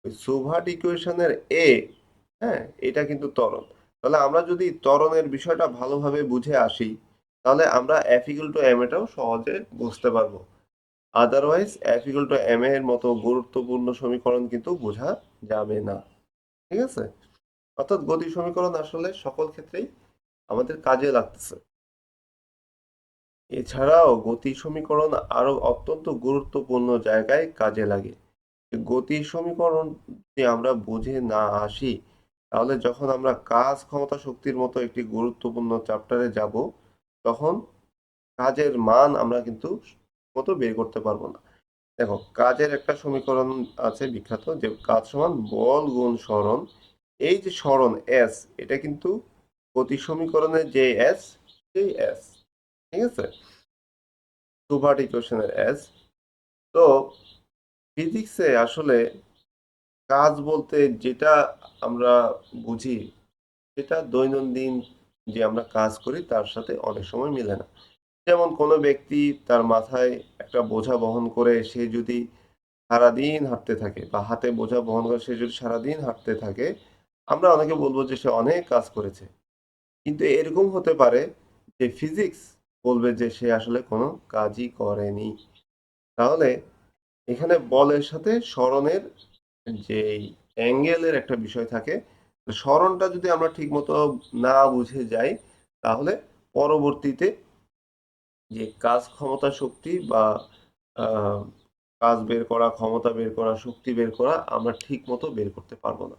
ওই সুভার্ট ইকুয়েশনের এ, হ্যাঁ, এটা কিন্তু ত্বরণ। তাহলে আমরা যদি ত্বরণের বিষয়টা ভালোভাবে বুঝে আসি, তাহলে আমরা এফ ইকুয়াল টু এম এটাও সহজে বুঝতে পারবো। Otherwise F equal to M এর মতো গুরুত্বপূর্ণ সমীকরণ কিন্তু বোঝা যাবে না। ঠিক আছে? অর্থাৎ গতি সমীকরণ আসলে সকল ক্ষেত্রেই আমাদের কাজে লাগতেছে। এছাড়াও গতি সমীকরণ আরো অত্যন্ত গুরুত্বপূর্ণ জায়গায় কাজে লাগে। গতি সমীকরণ যদি আমরা বুঝে না আসি, তাহলে যখন আমরা কাজ ক্ষমতা শক্তির মতো একটি গুরুত্বপূর্ণ চ্যাপ্টারে যাব, তখন কাজের মান আমরা কিন্তু মতো বের করতে পারবো না। দেখো, কাজের একটা সমীকরণ আছে বিখ্যাত, যে কাজ সমান বল গুণ সরণ। এই যে সরণ এস, এটা কিন্তু গতি সমীকরণের যে এস, সেই এস। ঠিক আছে? সুপার ইকুয়েশনের এস। তো ফিজিক্সে আসলে কাজ বলতে যেটা আমরা বুঝি, সেটা দৈনন্দিন যে আমরা কাজ করি তার সাথে অনেক সময় মিলে না। যেমন কোনো ব্যক্তি তার মাথায় একটা বোঝা বহন করে সে যদি সারাদিন হাঁটতে থাকে, বা হাতে বোঝা বহন করে সে যদি সারাদিন হাঁটতে থাকে, আমরা অনেকে বলবো যে সে অনেক কাজ করেছে। কিন্তু এরকম হতে পারে যে ফিজিক্স বলবে যে সে আসলে কোনো কাজই করেনি। তাহলে এখানে বলের সাথে সরণের যে অ্যাঙ্গেলের একটা বিষয় থাকে, সরণটা যদি আমরা ঠিক মতো না বুঝে যাই, তাহলে পরবর্তীতে যে কাজ ক্ষমতা শক্তি বা আহ, কাজ বের করা, ক্ষমতা বের করা, শক্তি বের করা আমরা ঠিক মতো বের করতে পারবো না।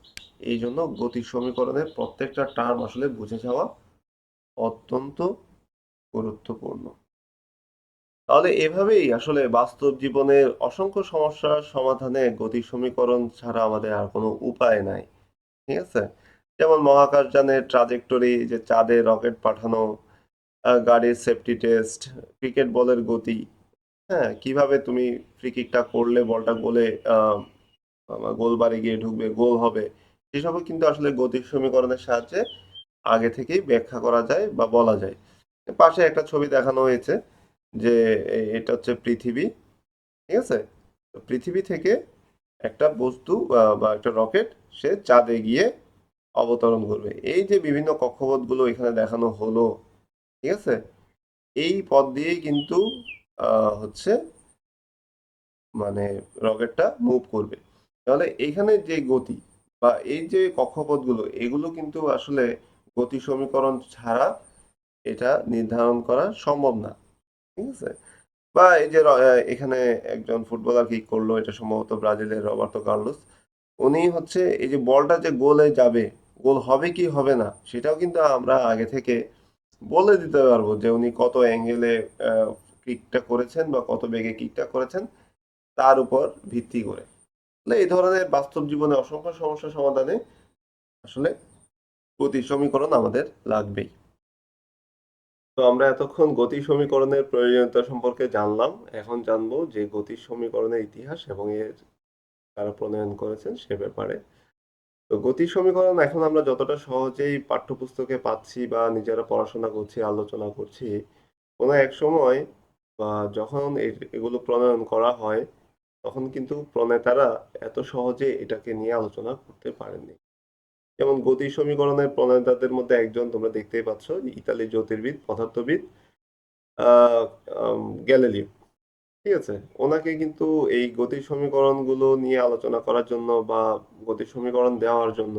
এই জন্য গতির সমীকরণের প্রত্যেকটা টার্ম আসলে বুঝে যাওয়া অত্যন্ত গুরুত্বপূর্ণ। তাহলে এভাবেই আসলে বাস্তব জীবনের অসংখ্য সমস্যার সমাধানে গতির সমীকরণ ছাড়া আমাদের আর কোনো উপায় নাই। ঠিক আছে? যেমন মহাকাশযানের ট্রাজেক্টরি, যে চাঁদে রকেট পাঠানো, গাড়ির সেফটি টেস্ট, ক্রিকেট বলের গতি, হ্যাঁ, কিভাবে তুমি ফ্রি কিকটা করলে বলটা গোলে গোল বারে গিয়ে ঢুকবে, গোল হবে, সেসবও কিন্তু আসলে গতির সমীকরণের সাহায্যে আগে থেকেই ব্যাখ্যা করা যায় বা বলা যায়। পাশে একটা ছবি দেখানো হয়েছে যে এটা হচ্ছে পৃথিবী। ঠিক আছে? তো পৃথিবী থেকে একটা বস্তু বা একটা রকেট সে চাঁদে গিয়ে অবতরণ করবে। এই যে বিভিন্ন কক্ষপথগুলো এখানে দেখানো হলো, ঠিক আছে, এই পথ দিয়েই কিন্তু হচ্ছে মানে রকেটটা মুভ করবে। তাহলে এখানে যে গতি বা এই যে কক্ষপথগুলো, এগুলো কিন্তু আসলে গতি সমীকরণ ছাড়া এটা নির্ধারণ করা সম্ভব না। ঠিক আছে? বা এই যে এখানে একজন ফুটবলার কি করলো, এটা সম্ভবত ব্রাজিলের রবার্তো কার্লোস। উনি হচ্ছে এই যে বলটা যে গোলে যাবে, গোল হবে কি হবে না, সেটাও কিন্তু আমরা আগে থেকে বলে দিতে পারবো যে উনি কত অ্যাঙ্গেলে কিকটা করেছেন বা কত বেগে কিকটা করেছেন, তার উপর ভিত্তি করে। তাহলে এই ধরনের বাস্তব জীবনে অসংখ্য সমস্যা সমাধানে আসলে গতি সমীকরণ আমাদের লাগবেই। তো আমরা এতক্ষণ গতি সমীকরণের প্রয়োজনীয়তা সম্পর্কে জানলাম। এখন জানবো যে গতি সমীকরণের ইতিহাস এবং এর কারা প্রণয়ন করেছেন সে ব্যাপারে। তো গতি সমীকরণ এখন আমরা যতটা সহজেই পাঠ্যপুস্তকে পাচ্ছি বা নিজেরা পড়াশোনা করছি, আলোচনা করছি, কোনো এক সময় বা যখন এগুলো প্রণয়ন করা হয়, তখন কিন্তু প্রণেতারা এত সহজে এটাকে নিয়ে আলোচনা করতে পারেননি। যেমন গতি সমীকরণের প্রণেতাদের মধ্যে একজন তোমরা দেখতেই পাচ্ছ, ইতালি জ্যোতির্বিদ, পদার্থবিদ আহ গ্যালিলিও। ঠিক আছে? ওনাকে কিন্তু এই গতি সমীকরণগুলো নিয়ে আলোচনা করার জন্য বা গতি সমীকরণ দেওয়ার জন্য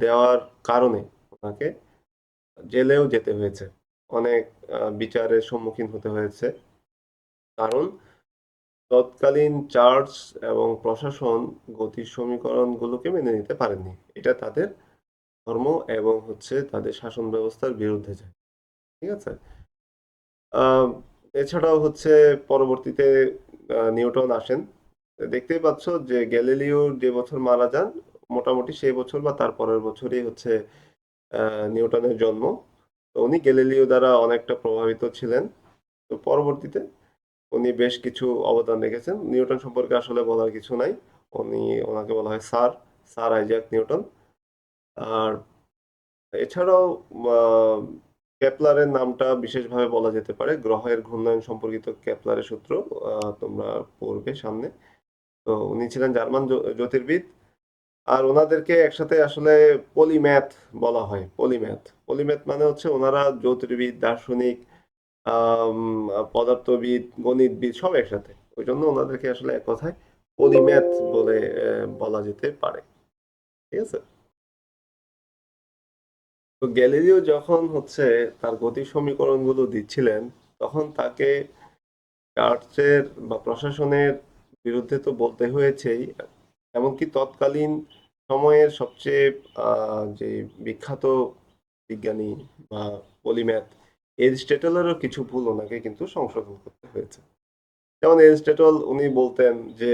দেওয়ার কারণে ওনাকে জেলেও যেতে হয়েছে। অনেক বিচারের সম্মুখীন হতে হয়েছে। কারণ তৎকালীন চার্চ এবং প্রশাসন গতির সমীকরণগুলোকে মেনে নিতে পারেননি। এটা তাদের ধর্ম এবং হচ্ছে তাদের শাসন ব্যবস্থার বিরুদ্ধে যায়। ঠিক আছে? আহ, এছাড়াও হচ্ছে পরবর্তীতে নিউটন আসেন। দেখতেই পাচ্ছ যে গ্যালিলিও যে বছর মারা যান, মোটামুটি সেই বছর বা তার পরের বছরই হচ্ছে নিউটনের জন্ম। তো উনি গ্যালিলিও দ্বারা অনেকটা প্রভাবিত ছিলেন। তো পরবর্তীতে উনি বেশ কিছু অবদান রেখেছেন। নিউটন সম্পর্কে আসলে বলার কিছু নাই। ওনাকে বলা হয় স্যার, স্যার আইজ্যাক নিউটন। আর এছাড়াও আহ, কেপলারের নামটা বিশেষভাবে বলা যেতে পারে। গ্রহের ঘূর্ণায়ন সম্পর্কিত কেপলারের সূত্র তোমরা পড়বে সামনে। তো উনি ছিলেন জার্মান জ্যোতির্বিদ। আর ওনাদেরকে একসাথে আসলে পলিম্যাথ বলা হয়। পলিম্যাথ, পলিম্যাথ মানে হচ্ছে ওনারা জ্যোতির্বিদ, দার্শনিক, আম, পদার্থবিদ, গণিতবিদ সব একসাথে। ওই জন্য ওনাদেরকে আসলে এক কথায় পলিম্যাথ বলে বলা যেতে পারে। ঠিক আছে। তো গ্যালিলিও যখন হচ্ছে তার গতির সমীকরণগুলো দিচ্ছিলেন, তখন তাকে চার্চের বা প্রশাসনের বিরুদ্ধে তো বলতে হয়েছেই। এমনকি তৎকালীন সময়ের সবচেয়ে যে বিখ্যাত বিজ্ঞানী বা পলিম্যাথ এরিস্টটলেরও কিছু ভুল ওনাকে কিন্তু সংশোধন করতে হয়েছে। যেমন এরিস্টটল উনি বলতেন যে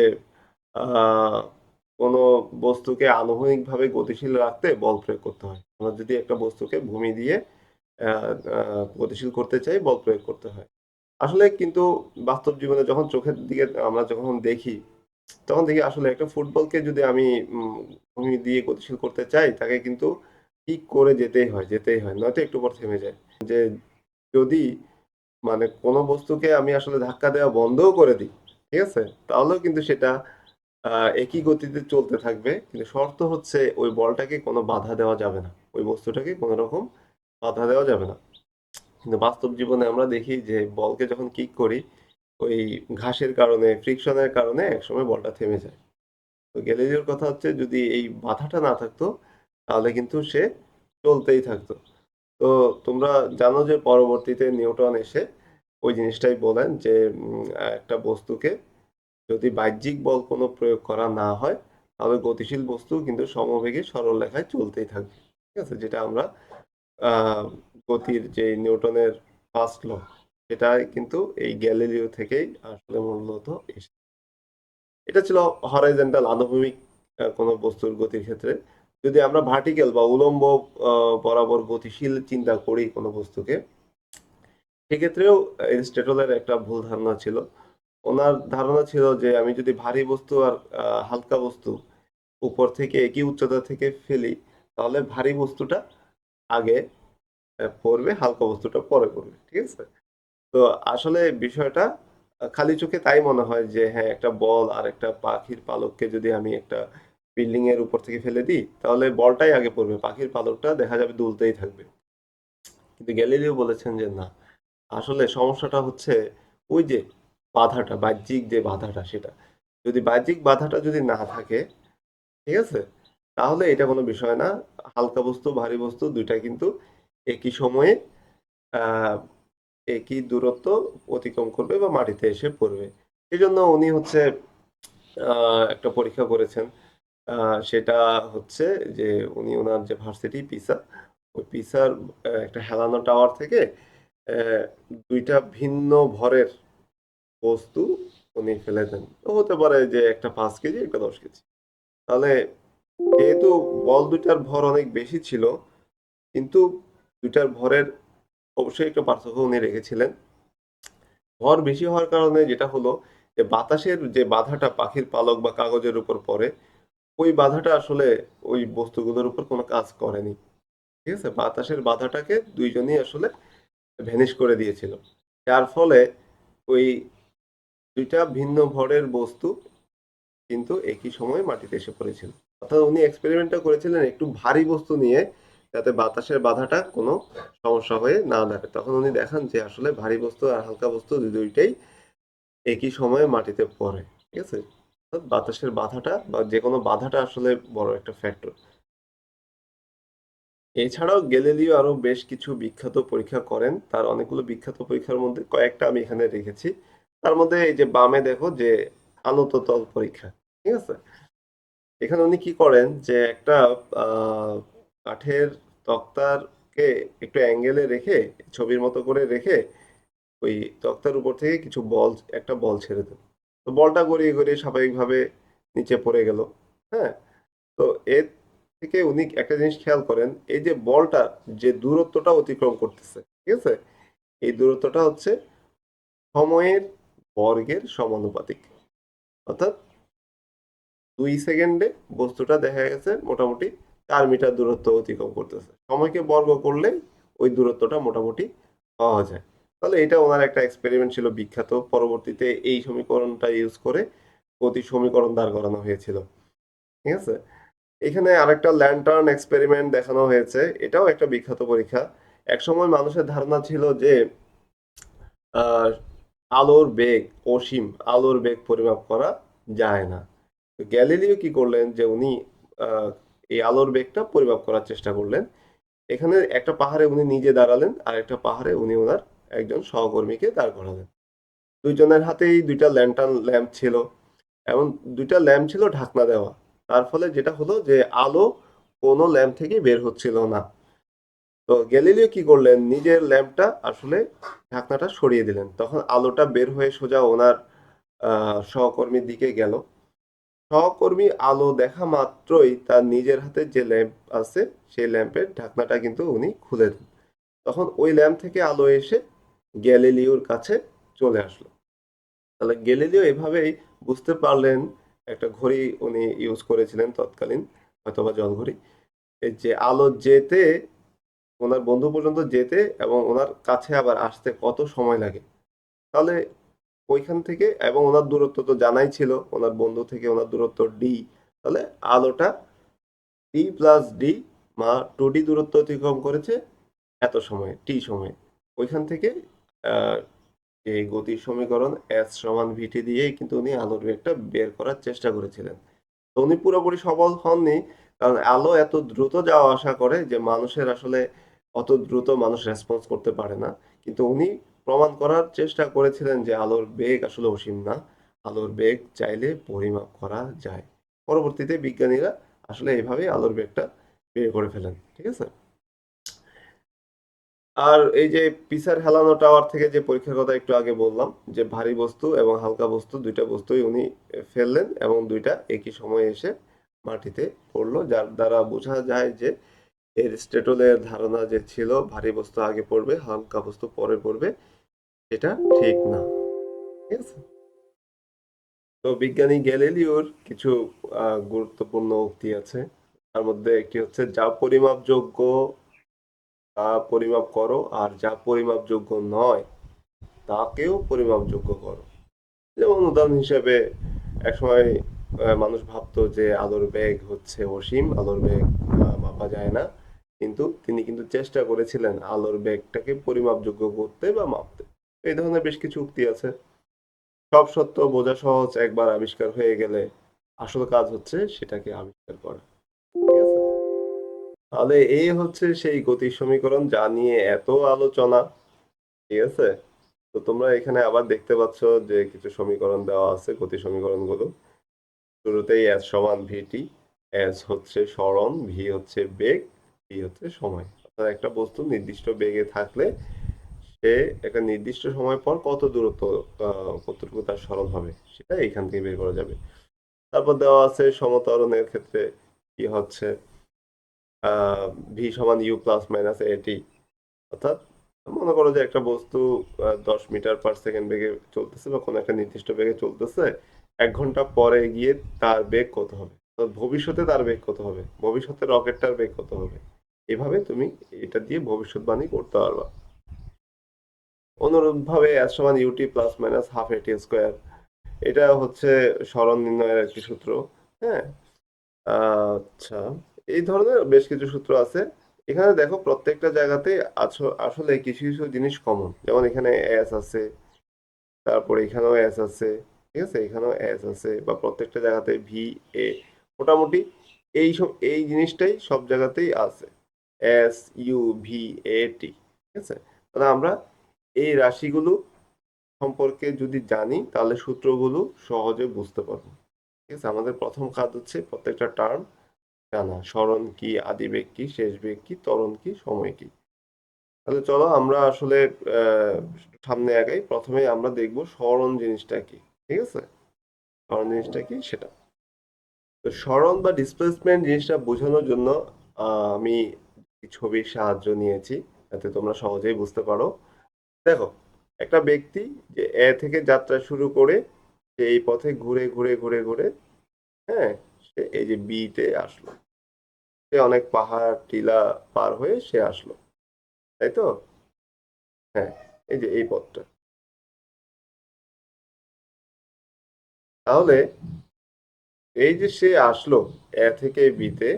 আহ, কোনো বস্তুকে আনুভূমিকভাবে গতিশীল রাখতে বল প্রয়োগ করতে হয়। আমরা যদি একটা বস্তুকে ভূমি দিয়ে গতিশীল করতে চাই, বল প্রয়োগ করতে হয়। আসলে কিন্তু বাস্তব জীবনে যখন চোখের দিকে আমরা যখন দেখি, তখন দেখি আসলে একটা ফুটবলকে যদি আমি ভূমি দিয়ে গতিশীল করতে চাই, তাকে কিন্তু ঠিক করে যেতেই হয়, নয়তো একটু পর থেমে যায়। যে যদি মানে কোনো বস্তুকে আমি আসলে ধাক্কা দেওয়া বন্ধও করে দিই, ঠিক আছে, তাহলেও কিন্তু সেটা একই গতিতে চলতে থাকবে। কিন্তু শর্ত হচ্ছে ওই বলটাকে কোনো বাধা দেওয়া যাবে না, ওই বস্তুটাকে কোনো রকম বাধা দেওয়া যাবে না। কিন্তু বাস্তব জীবনে আমরা দেখি যে বলকে যখন কিক করি, ওই ঘাসের কারণে, ফ্রিকশনের কারণে একসময় বলটা থেমে যায়। তো গ্যালিলিওর কথা হচ্ছে যদি এই বাধাটা না থাকতো, তাহলে কিন্তু সে চলতেই থাকতো। তো তোমরা জানো যে পরবর্তীতে নিউটন এসে ওই জিনিসটাই বলেন যে একটা বস্তুকে যদি বাহ্যিক বল কোনো প্রয়োগ করা না হয়, তাহলে গতিশীল বস্তু কিন্তু সমবেগে সরল রেখায় চলতেই থাকবে। ঠিক আছে, যেটা আমরা আহ, গতির যে নিউটনের ফার্স্ট ল, সেটা কিন্তু এই গ্যালিলিও থেকেই আসলে মূলত এসেছে। এটা ছিল হরাইজন্টাল, আনুভূমিক কোনো বস্তুর গতির ক্ষেত্রে। যদি আমরা ভার্টিক্যাল বা উলম্ব বরাবর গতিশীল চিন্তা করি কোনো বস্তুকে, সেক্ষেত্রেও এরিস্টটলের একটা ভুল ধারণা ছিল। ওনার ধারণা ছিল যে আমি যদি ভারী বস্তু আর হালকা বস্তু উপর থেকে একই উচ্চতা থেকে ফেলি, তাহলে ভারী বস্তুটা আগে পড়বে, হালকা বস্তুটা পরে পড়বে। ঠিক আছে। তো আসলে বিষয়টা খালি চোখে তাই মনে হয় যে হ্যাঁ, একটা বল আর একটা পাখির পালককে যদি আমি একটা বিল্ডিং এর উপর থেকে ফেলে দিই, তাহলে বলটাই আগে পড়বে, পাখির পালকটা দেখা যাবে দুলতেই থাকবে। কিন্তু গ্যালিলিও বলেছেন যে না, আসলে সমস্যাটা হচ্ছে ওই যে বাধাটা, বাহ্যিক যে বাধাটা, সেটা যদি বাহ্যিক বাধাটা যদি না থাকে, ঠিক আছে, তাহলে এটা কোনো বিষয় না। হালকা বস্তু ভারী বস্তু দুইটা কিন্তু একই সময়ে আহ একই দূরত্ব অতিক্রম করবে বা মাটিতে এসে পড়বে। এই জন্য উনি হচ্ছে একটা পরীক্ষা করেছেন। সেটা হচ্ছে যে উনি ওনার যে ভার্সিটি পিসা, ওই পিসার একটা হেলানো টাওয়ার থেকে আহ, দুইটা ভিন্ন ভরের বস্তু উনি ফেলে দেন। তো হতে পারে যে একটা 5 কেজি, একটা 10 কেজি। তাহলে যেহেতু বল দুইটার ভর অনেক বেশি ছিল, কিন্তু দুইটার ভরের অবশ্যই একটা পার্থক্য উনি রেখেছিলেন। ভর বেশি হওয়ার কারণে যেটা হলো যে বাতাসের যে বাধাটা পাখির পালক বা কাগজের উপর পড়ে, ওই বাধাটা আসলে ওই বস্তুগুলোর উপর কোনো কাজ করেনি। ঠিক আছে, বাতাসের বাধাটাকে দুইজনই আসলে ভ্যানিশ করে দিয়েছিল। যার ফলে ওই দুইটা ভিন্ন ভরের বস্তু কিন্তু একই সময়ে মাটিতে এসে পড়েছিল। অর্থাৎ উনি এক্সপেরিমেন্টটা করেছিলেন একটু ভারী বস্তু নিয়ে, যাতে বাতাসের বাধাটা কোনো সমস্যা হয়ে না দাঁড়ায়। তখন উনি দেখান যে আসলে ভারী বস্তু আর হালকা বস্তু দুইটাই একই সময়ে মাটিতে পড়ে। ঠিক আছে, অর্থাৎ বাতাসের বাধাটা বা যে কোনো বাধাটা আসলে বড় একটা ফ্যাক্টর। এছাড়াও গ্যালিলিও আরো বেশ কিছু বিখ্যাত পরীক্ষা করেন। তার অনেকগুলো বিখ্যাত পরীক্ষার মধ্যে কয়েকটা আমি এখানে রেখেছি। তার মধ্যে এই যে বামে দেখো যে আনত তল পরীক্ষা। ঠিক আছে, এখানে উনি কি করেন যে একটা আহ, কাঠের তক্তারকে একটু অ্যাঙ্গেলে রেখে, ছবির মতো করে রেখে, ওই তক্তার উপর থেকে কিছু বল, একটা বল ছেড়ে দেন। তো বলটা গড়িয়ে গড়িয়ে স্বাভাবিকভাবে নিচে পড়ে গেল। হ্যাঁ। তো এর থেকে উনি একটা জিনিস খেয়াল করেন, এই যে বলটা যে দূরত্বটা অতিক্রম করতেছে, ঠিক আছে, এই দূরত্বটা হচ্ছে সময়ের বর্গের সমানুপাতিক। অর্থাৎ 2 সেকেন্ডে বস্তুটা দেখা গেছে মোটামুটি 4 মিটার দূরত্ব অতিক্রম করতেছে। সময়কে বর্গ করলে ওই দূরত্বটা মোটামুটি পাওয়া যায়। তাহলে এটা ওনার একটা এক্সপেরিমেন্ট ছিল বিখ্যাত। পরবর্তীতে এই সমীকরণটা ইউজ করে গতির সমীকরণ দাঁড় করানো হয়েছিল। ঠিক আছে, এখানে আরেকটা ল্যান্টার্ন এক্সপেরিমেন্ট দেখানো হয়েছে। এটাও একটা বিখ্যাত পরীক্ষা। একসময় মানুষের ধারণা ছিল যে আহ, আলোর বেগ অসীম, আলোর বেগ পরিমাপ করা যায় না। তো গ্যালিলিও কি করলেন যে উনি আহ, এই আলোর বেগটা পরিমাপ করার চেষ্টা করলেন। এখানে একটা পাহাড়ে উনি নিজে দাঁড়ালেন, আর একটা পাহাড়ে উনি ওনার একজন সহকর্মীকে দাঁড় করালেন। দুইজনের হাতেই দুইটা ল্যান্টার্ন ল্যাম্প ছিল, এবং দুইটা ল্যাম্প ছিল ঢাকনা দেওয়া। তার ফলে যেটা হলো যে আলো কোনো ল্যাম্প থেকে বের হচ্ছিল না। তো গ্যালিলিও কি করলেন, নিজের ল্যাম্পটা আসলে ঢাকনাটা সরিয়ে দিলেন। তখন আলোটা বের হয়ে সোজা ওনার সহকর্মীর দিকে গেল। সহকর্মী আলো দেখা মাত্রই তার নিজের হাতে যে ল্যাম্প আছে সেই ল্যাম্পের ঢাকনাটা কিন্তু উনি খুলে দেন। তখন ওই ল্যাম্প থেকে আলো এসে গ্যালিলিওর কাছে চলে আসলো। তাহলে গ্যালিলিও এভাবেই বুঝতে পারলেন, একটা ঘড়ি উনি ইউজ করেছিলেন তৎকালীন, হয়তোবা জলঘড়ি, এই যে আলো যেতে, ওনার বন্ধু পর্যন্ত যেতে এবং ওনার কাছে আবার আসতে কত সময় লাগে। তাহলে ওইখান থেকে, এবং ওনার দূরত্ব তো জানাই ছিল, ওনার বন্ধু থেকে ওনার দূরত্ব ডি। তাহলে আলোটা ডি প্লাস ডি মা 2D দূরত্ব অতিক্রম করেছে এত সময়, টি সময়। ওইখান থেকে আহ, এই গতির সমীকরণ এস সমান ভিটি দিয়েই কিন্তু উনি আলোর বেগটা বের করার চেষ্টা করেছিলেন। তো উনি পুরোপুরি সফল হননি, কারণ আলো এত দ্রুত যাওয়া আসা করে যে মানুষের আসলে অত দ্রুত মানুষ রেসপন্স করতে পারে না। কিন্তু উনি প্রমাণ করার চেষ্টা করেছিলেন যে আলোর বেগ আসলে অসীম না, আলোর বেগ চাইলে পরিমাপ করা যায়। পরবর্তীতে বিজ্ঞানীরা আসলে এইভাবেই আলোর বেগটা বের করে ফেলেন। ঠিক আছে, আর এই যে পিসার হেলানো টাওয়ার থেকে যে পরীক্ষার কথা একটু আগে বললাম, যে ভারী বস্তু এবং হালকা বস্তু দুইটা বস্তুই উনি ফেললেন, এবং দুইটা একই সময়ে এসে মাটিতে পড়লো, যার দ্বারা বোঝা যায় যে এরিস্টটলের ধারণা যে ছিল ভারী বস্তু আগে পড়বে হালকা বস্তু পরে পড়বে, এটা ঠিক না। ঠিক আছে, তো বিজ্ঞানী গ্যালিলিওর কিছু গুরুত্বপূর্ণ উক্তি আছে। তার মধ্যে একটি হচ্ছে, যা পরিমাপযোগ্য তা পরিমাপ করো, আর যা পরিমাপযোগ্য নয় তাকেও পরিমাপযোগ্য করো। যেমন উদাহরণ হিসেবে, একসময় মানুষ ভাবতো যে আলোর বেগ হচ্ছে অসীম, আলোর বেগ মাপা যায় না। কিন্তু তিনি কিন্তু চেষ্টা করেছিলেন আলোর বেগটাকে পরিমাপযোগ্য করতে বা মাপতে। এই ধরনের বেশ কিছু উক্তি আছে। সব সত্য বোঝা সহজ, একবার আবিষ্কার হয়ে গেলে আসল কাজ হচ্ছে সেটাকে আবিষ্কার করা। ঠিক আছে, তাহলে এই হচ্ছে সেই গতির সমীকরণ যা নিয়ে এত আলোচনা। ঠিক আছে, তো তোমরা এখানে আবার দেখতে পাচ্ছ যে কিছু সমীকরণ দেওয়া আছে, গতি সমীকরণগুলো। শুরুতেই এস সমান ভিটি। এস হচ্ছে সরণ, ভি হচ্ছে বেগ, টি হচ্ছে সময়। অর্থাৎ একটা বস্তু নির্দিষ্ট বেগে থাকলে সে একটা নির্দিষ্ট সময় পর কত দূরত্ব, কতটুকু তার সরণ হবে সেটা এখান থেকে বের করা যাবে। তারপর দেওয়া আছে সমত্বরণের ক্ষেত্রে কি হচ্ছে, ভি সমান ইউ প্লাস মাইনাস এটি। অর্থাৎ মনে করো যে একটা বস্তু 10 মিটার পার সেকেন্ড বেগে চলতেছে বা কোনো একটা নির্দিষ্ট বেগে চলতেছে, 1 ঘন্টা পরে গিয়ে তার বেগ কত হবে, তো ভবিষ্যতে তার বেগ কত হবে, ভবিষ্যতে রকেটটার বেগ কত হবে। এভাবে তুমি এটা দিয়ে ভবিষ্যৎবাণী করতে পারবা। অনুরূপভাবে এস সমান ইউটি প্লাস মাইনাস হাফ এটি স্কোয়ার, এটা হচ্ছে সরণ নির্ণয়ের একটি সূত্র। হ্যাঁ, আচ্ছা, এই ধরনের বেশ কিছু সূত্র আছে। এখানে দেখো প্রত্যেকটা জায়গাতে আসলে কিছু কিছু জিনিস কমন, যেমন এখানে এস আছে, তারপরে এখানেও এস আছে। ঠিক আছে, এখানেও এস আছে, বা প্রত্যেকটা জায়গাতে ভি এ, মোটামুটি এই সব এই জিনিসটাই সব জায়গাতেই আছে, এস ইউ ভি এ টি। ঠিক আছে, তাহলে আমরা এই রাশিগুলো সম্পর্কে যদি জানি তাহলে সূত্রগুলো সহজে বুঝতে পারবো। ঠিক আছে, আমাদের প্রথম কাজ হচ্ছে প্রত্যেকটা টার্ম জানা, সরণ কি, আদিবেগ কি, শেষ বেগ কি, ত্বরণ কি, সময় কি। তাহলে চলো আমরা আসলে আহ, সামনে আগাই। প্রথমে আমরা দেখব সরণ জিনিসটা কি। ঠিক আছে, সরণ জিনিসটা কি সেটা। তো সরণ বা ডিসপ্লেসমেন্ট জিনিসটা বোঝানোর জন্য আমি ছবির সাহায্য নিয়েছি, যাতে তোমরা সহজেই বুঝতে পারো। দেখো, একটা ব্যক্তি যে এ থেকে যাত্রা শুরু করে সে এই পথে ঘুরে ঘুরে ঘুরে ঘুরে, হ্যাঁ, সে এই যে বি তে আসলো। সে অনেক পাহাড় টিলা পার হয়ে সে আসলো, তাই তো? হ্যাঁ, এই যে এই পথটা। তাহলে এই যে সে আসলো এ থেকে বি তে,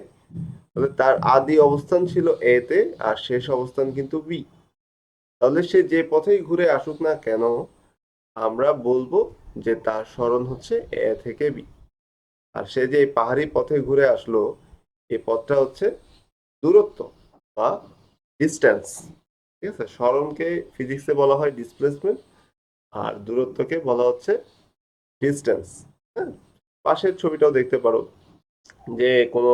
তাহলে তার আদি অবস্থান ছিল এ তে আর শেষ অবস্থান কিন্তু বি। তাহলে সে যে পথেই ঘুরে আসুক না কেন, আমরা বলবো যে তার সরণ হচ্ছে এ থেকে বি। আর সে যে এই পাহাড়ি পথে ঘুরে আসলো, এই পথটা হচ্ছে দূরত্ব বা ডিস্টেন্স। ঠিক আছে, সরণকে ফিজিক্সে বলা হয় ডিসপ্লেসমেন্ট, আর দূরত্বকে বলা হচ্ছে ডিস্টেন্স। হ্যাঁ, পাশের ছবিটাও দেখতে পারো যে কোনো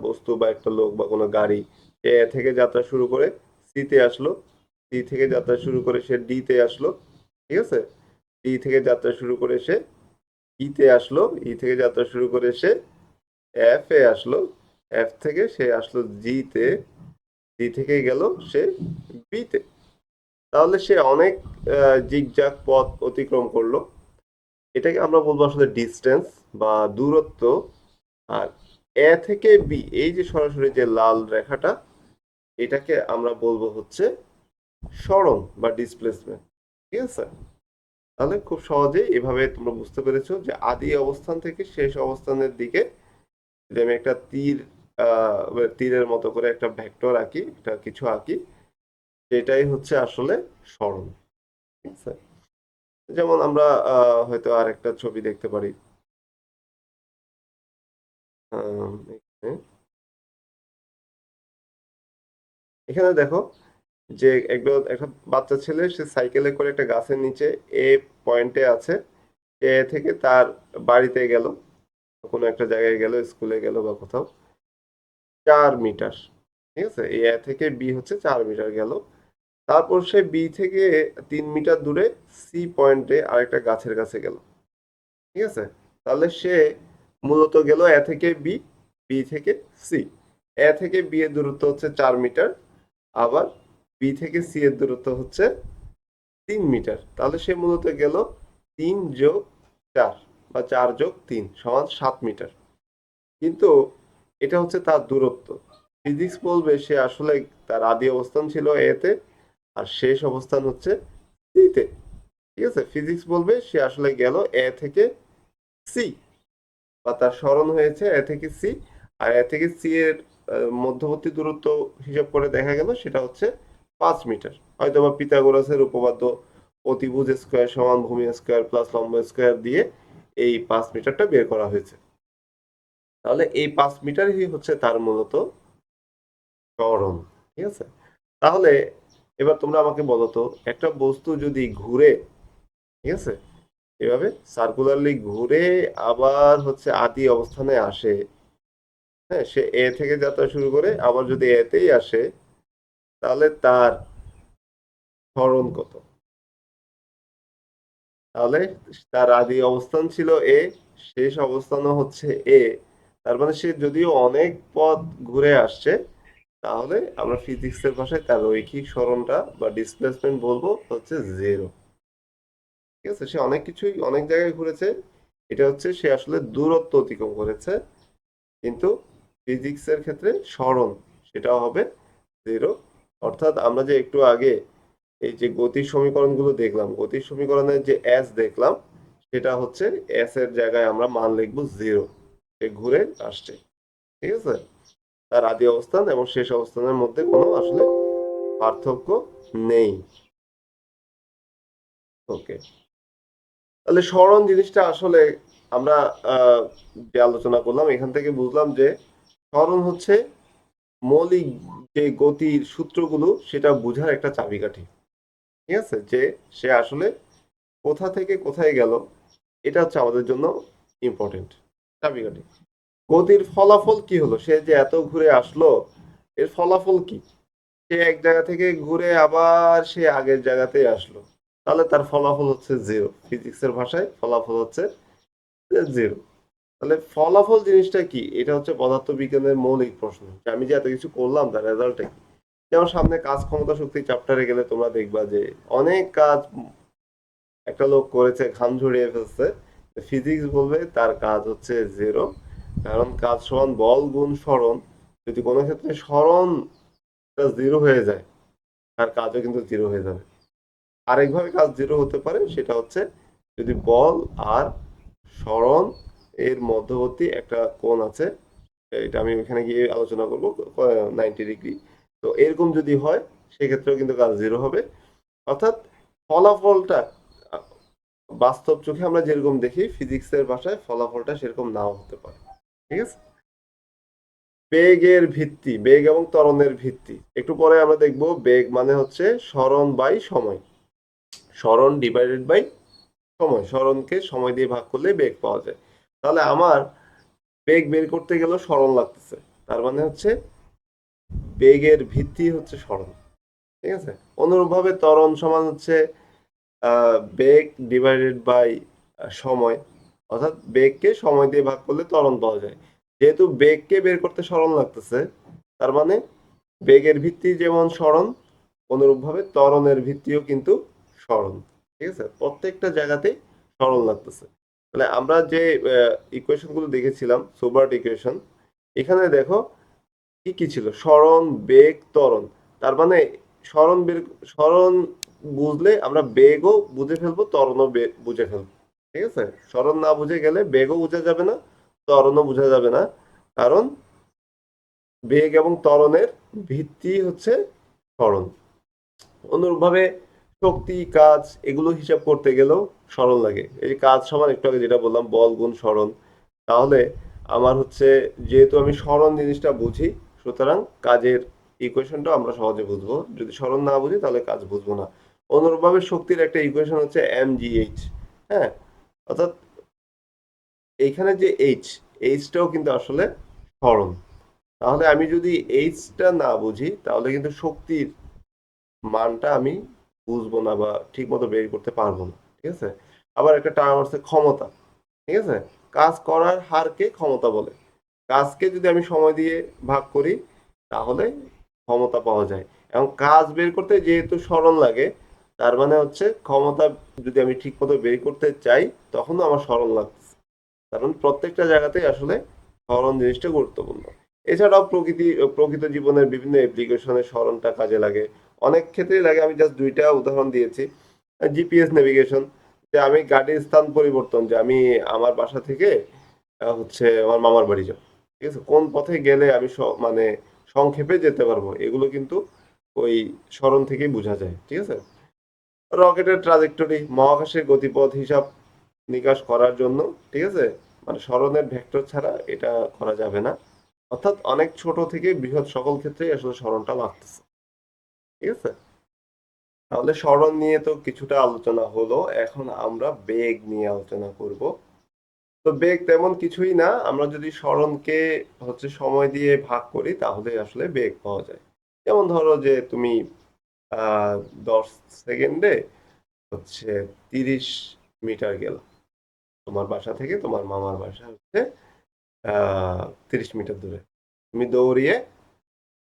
বস্তু বা একটা লোক বা কোনো গাড়ি এ থেকে যাত্রা শুরু করে সি তে আসলো, সি থেকে যাত্রা শুরু করে সে ডি তে আসলো, ঠিক আছে, ডি থেকে যাত্রা শুরু করে সে ই তে আসলো, ই থেকে যাত্রা শুরু করে সে এফ এ আসলো, এফ থেকে সে আসলো জি তে, জি থেকে গেল সে বি তে। তাহলে সে অনেক জিগজ্যাগ পথ অতিক্রম করলো। এটাকে আমরা বলবো আসলে ডিস্টেন্স বা দূরত্ব। আর এ থেকে বি, এই যে সরাসরি যে লাল রেখাটা, এটাকে আমরা বলবো হচ্ছে সরণ বা ডিসপ্লেসমেন্ট। ঠিক আছে, তাহলে খুব সহজেই এভাবে তোমরা বুঝতে পেরেছো যে আদি অবস্থান থেকে শেষ অবস্থানের দিকে যদি আমি একটা তীরের মতো করে একটা ভেক্টর আঁকি, একটা কিছু আঁকি, সেটাই হচ্ছে আসলে সরণ। ঠিক আছে, যেমন আমরা হয়তো আর একটা ছবি দেখতে পারি। এখানে এখানে দেখো যে একটা বাচ্চা ছেলে সে সাইকেলে করে একটা গাছের নিচে এ পয়েন্টে আছে। এ থেকে তার বাড়িতে গেল, কোনো একটা জায়গায় গেল, স্কুলে গেল বা কোথাও, 4 মিটার। ঠিক আছে, এই এ থেকে বি হচ্ছে 4 মিটার গেল। তারপর সে বি থেকে 3 মিটার দূরে সি পয়েন্টে আরেকটা গাছের কাছে গেল। ঠিক আছে, তাহলে সে মূলত গেল এ থেকে বি, বি থেকে সি। এ থেকে বি এর দূরত্ব হচ্ছে 4 মিটার, আবার বি থেকে সি এর দূরত্ব হচ্ছে 3 মিটার। তাহলে সে মূলত গেল 3+4 বা 4+3 = 7 মিটার। কিন্তু এটা হচ্ছে তার দূরত্ব। ফিজিক্স বলবে সে আসলে তার আদি অবস্থান ছিল এ তে আর শেষ অবস্থান হচ্ছে সি তে। ঠিক আছে, ফিজিক্স বলবে সে আসলে গেল এ থেকে সি, বা তার সরণ হয়েছে এ থেকে সি। আর এ থেকে সি এর মধ্যবর্তী দূরত্ব হিসাব করে দেখা গেল সেটা হচ্ছে 5 মিটার। হয়তো বা পিথাগোরাসের উপপাদ্য অতিভুজ স্কোয়ার সমান ভূমি স্কোয়ার প্লাস লম্ব স্কোয়ার দিয়ে এই 5 মিটারটা বের করা হয়েছে। তাহলে এই 5 মিটারই হচ্ছে তার মূলত সরণ। ঠিক আছে, তাহলে এবার তোমরা আমাকে বলো তো, একটা বস্তু যদি ঘুরে, ঠিক আছে, এভাবে সার্কুলারলি ঘুরে আবার হচ্ছে আদি অবস্থানে আসে, হ্যাঁ, সে এ থেকে যাত্রা শুরু করে আবার যদি এতেই আসে, তাহলে তার সরণ কত? তাহলে তার আদি অবস্থান ছিল এ, শেষ অবস্থানও হচ্ছে এ। তার মানে সে যদিও অনেক পথ ঘুরে আসছে, তাহলে আমরা ফিজিক্সের ভাষায় তার রৈখিক সরণটা বা ডিসপ্লেসমেন্ট বলবো হচ্ছে 0। ঠিক আছে, সে অনেক কিছুই অনেক জায়গায় ঘুরেছে, এটা হচ্ছে সে আসলে দূরত্ব অতিক্রম করেছে। কিন্তু ফিজিক্সের ক্ষেত্রে সরণ সেটাও হবে 0। অর্থাৎ আমরা যে একটু আগে এই যে গতির সমীকরণগুলো দেখলাম, গতির সমীকরণের যে এস দেখলাম, সেটা হচ্ছে এস এর জায়গায় আমরা মান লিখবো 0। সে ঘুরে আসছে। ঠিক আছে, তার আদি অবস্থান এবং শেষ অবস্থানের মধ্যে কোনো আসলে পার্থক্য নেই। ওকে, তাহলে সরণ জিনিসটা আসলে আমরা আহ, যে আলোচনা করলাম এখান থেকে বুঝলাম যে সরণ হচ্ছে মৌলিক যে গতির সূত্রগুলো সেটা বোঝার একটা চাবিকাঠি। ঠিক আছে, যে সে আসলে কোথা থেকে কোথায় গেল, এটা হচ্ছে আমাদের জন্য ইম্পর্টেন্ট চাবিকাঠি। গতির ফলাফল কি হলো, সে যে এত ঘুরে আসলো, এর ফলাফল কি? সে এক জায়গা থেকে ঘুরে আবার সে আগের জায়গাতেই আসলো, তাহলে তার ফলাফল হচ্ছে 0। ফিজিক্সের ভাষায় ফলাফল হচ্ছে 0। তাহলে ফলাফল জিনিসটা কি, এটা হচ্ছে পদার্থবিজ্ঞানের মৌলিক প্রশ্ন, যে আমি যে এত কিছু করলাম তার রেজাল্টটা কি। যেমন সামনে কাজ ক্ষমতা শক্তি চ্যাপ্টারে গেলে তোমরা দেখবা যে অনেক কাজ একটা লোক করেছে, ঘাম ঝরিয়ে ফেলছে, ফিজিক্স বলবে তার কাজ হচ্ছে জিরো, কারণ কাজ সমান বল গুণ সরণ। যদি কোনো ক্ষেত্রে সরণ জিরো হয়ে যায়, তার কাজও কিন্তু জিরো হয়ে যাবে। আরেকভাবে কাজ জিরো হতে পারে, সেটা হচ্ছে যদি বল আর সরণ এর মধ্যবর্তী একটা কোণ আছে, এটা আমি ওখানে গিয়ে আলোচনা করবো, 90 ডিগ্রি। তো এরকম যদি হয়, সেক্ষেত্রেও কিন্তু কাজ জিরো হবে। অর্থাৎ ফলাফলটা বাস্তব চোখে আমরা যেরকম দেখি, ফিজিক্সের ভাষায় ফলাফলটা সেরকম নাও হতে পারে। ঠিক আছে। বেগের ভিত্তি, বেগ এবং ত্বরণের ভিত্তি একটু পরে আমরা দেখব। বেগ মানে হচ্ছে সরণ বাই সময়, সরণ ডিভাইডেড বাই সময়, সরণকে সময় দিয়ে ভাগ করলে বেগ পাওয়া যায়। তাহলে আমার বেগ বের করতে গেলেও সরণ লাগতেছে, তার মানে হচ্ছে বেগের ভিত্তি হচ্ছে সরণ। ঠিক আছে। অনুরূপভাবে ত্বরণ সমান হচ্ছে বেগ ডিভাইডেড বাই সময়, অর্থাৎ বেগকে সময় দিয়ে ভাগ করলে ত্বরণ পাওয়া যায়। যেহেতু বেগকে বের করতে সরণ লাগতেছে, তার মানে বেগের ভিত্তি যেমন সরণ, অনুরূপভাবে ত্বরণের ভিত্তিও কিন্তু সরণ। ঠিক আছে, প্রত্যেকটা জায়গাতেই সরণ লাগতেছে। তাহলে আমরা যে ইকুয়েশন গুলো দেখেছিলাম, সোবার্ট ইকুয়েশন, এখানে দেখো কি কি ছিল, সরণ, বেগ, ত্বরণ। তার মানে সরণ বের, সরণ বুঝলে আমরা বেগও বুঝে ফেলবো, ত্বরণও বুঝে ফেলবো। ঠিক আছে। সরণ না বুঝে গেলে বেগও বোঝা যাবে না, ত্বরণও বোঝা যাবে না, কারণ বেগ এবং ত্বরণের ভিত্তি হচ্ছে সরণ। অনুরূপভাবে শক্তি, কাজ, এগুলো হিসাব করতে গেলেও সরণ লাগে। এই যে কাজ সমান একটু আগে যেটা বললাম, বল গুণ সরণ। তাহলে আমার হচ্ছে, যেহেতু আমি সরণ জিনিসটা বুঝি, সুতরাং কাজের ইকুয়েশনটা আমরা সহজে বুঝবো। যদি সরণ না বুঝি, তাহলে কাজ বুঝবো না। অনুরূপভাবে শক্তির একটা ইকুয়েশন হচ্ছে mgh। হ্যাঁ, অর্থাৎ এইখানে যে এইচটাও কিন্তু আসলে সরণ। তাহলে আমি যদি এইচটা না বুঝি, তাহলে কিন্তু শক্তির মানটা আমি বুঝবো না বা ঠিক মতো বের করতে পারবো না। ঠিক আছে। আবার একটা টার্ম আছে ক্ষমতা। ঠিক আছে। কাজ করার হারকে ক্ষমতা বলে। কাজকে যদি আমি সময় দিয়ে ভাগ করি, তাহলে ক্ষমতা পাওয়া যায়। এবং কাজ বের করতে যেহেতু সরণ লাগে, তার মানে হচ্ছে ক্ষমতা যদি আমি ঠিক মতো বের করতে চাই, তখনও আমার সরণ লাগছে। কারণ প্রত্যেকটা জায়গাতেই আসলে সরণ জিনিসটা গুরুত্বপূর্ণ। এছাড়াও প্রকৃত জীবনের বিভিন্ন অ্যাপ্লিকেশনে সরণটা কাজে লাগে, অনেক ক্ষেত্রেই লাগে। আমি জাস্ট দুইটা উদাহরণ দিয়েছি। জিপিএস নেভিগেশন, যে আমি গাড়ির স্থান পরিবর্তন, যে আমি আমার বাসা থেকে হচ্ছে আমার মামার বাড়ি যাব, ঠিক আছে, কোন পথে গেলে আমি মানে সংক্ষেপে যেতে পারবো, এগুলো কিন্তু ওই সরণ থেকেই বোঝা যায়। ঠিক আছে। রকেটের ট্রাজেক্টরি, মহাকাশের গতিপথ হিসাব নিকাশ করার জন্য, ঠিক আছে, মানে সরণের ভেক্টর ছাড়া এটা করা যাবে না। অর্থাৎ অনেক ছোট থেকে বৃহৎ সকল ক্ষেত্রেই আসলে সরণটা লাগতেছে। ঠিক আছে। তাহলে সরণ নিয়ে তো কিছুটা আলোচনা হলো, এখন আমরা বেগ নিয়ে আলোচনা করব। তো বেগ তেমন কিছুই না, আমরা যদি সরণকে হচ্ছে সময় দিয়ে ভাগ করি, তাহলে আসলে বেগ পাওয়া যায়। যেমন ধরো যে তুমি আহ 10 সেকেন্ডে হচ্ছে 30 মিটার গেল, তোমার বাসা থেকে তোমার মামার বাসা হচ্ছে 30 মিটার দূরে। তুমি দৌড়িয়ে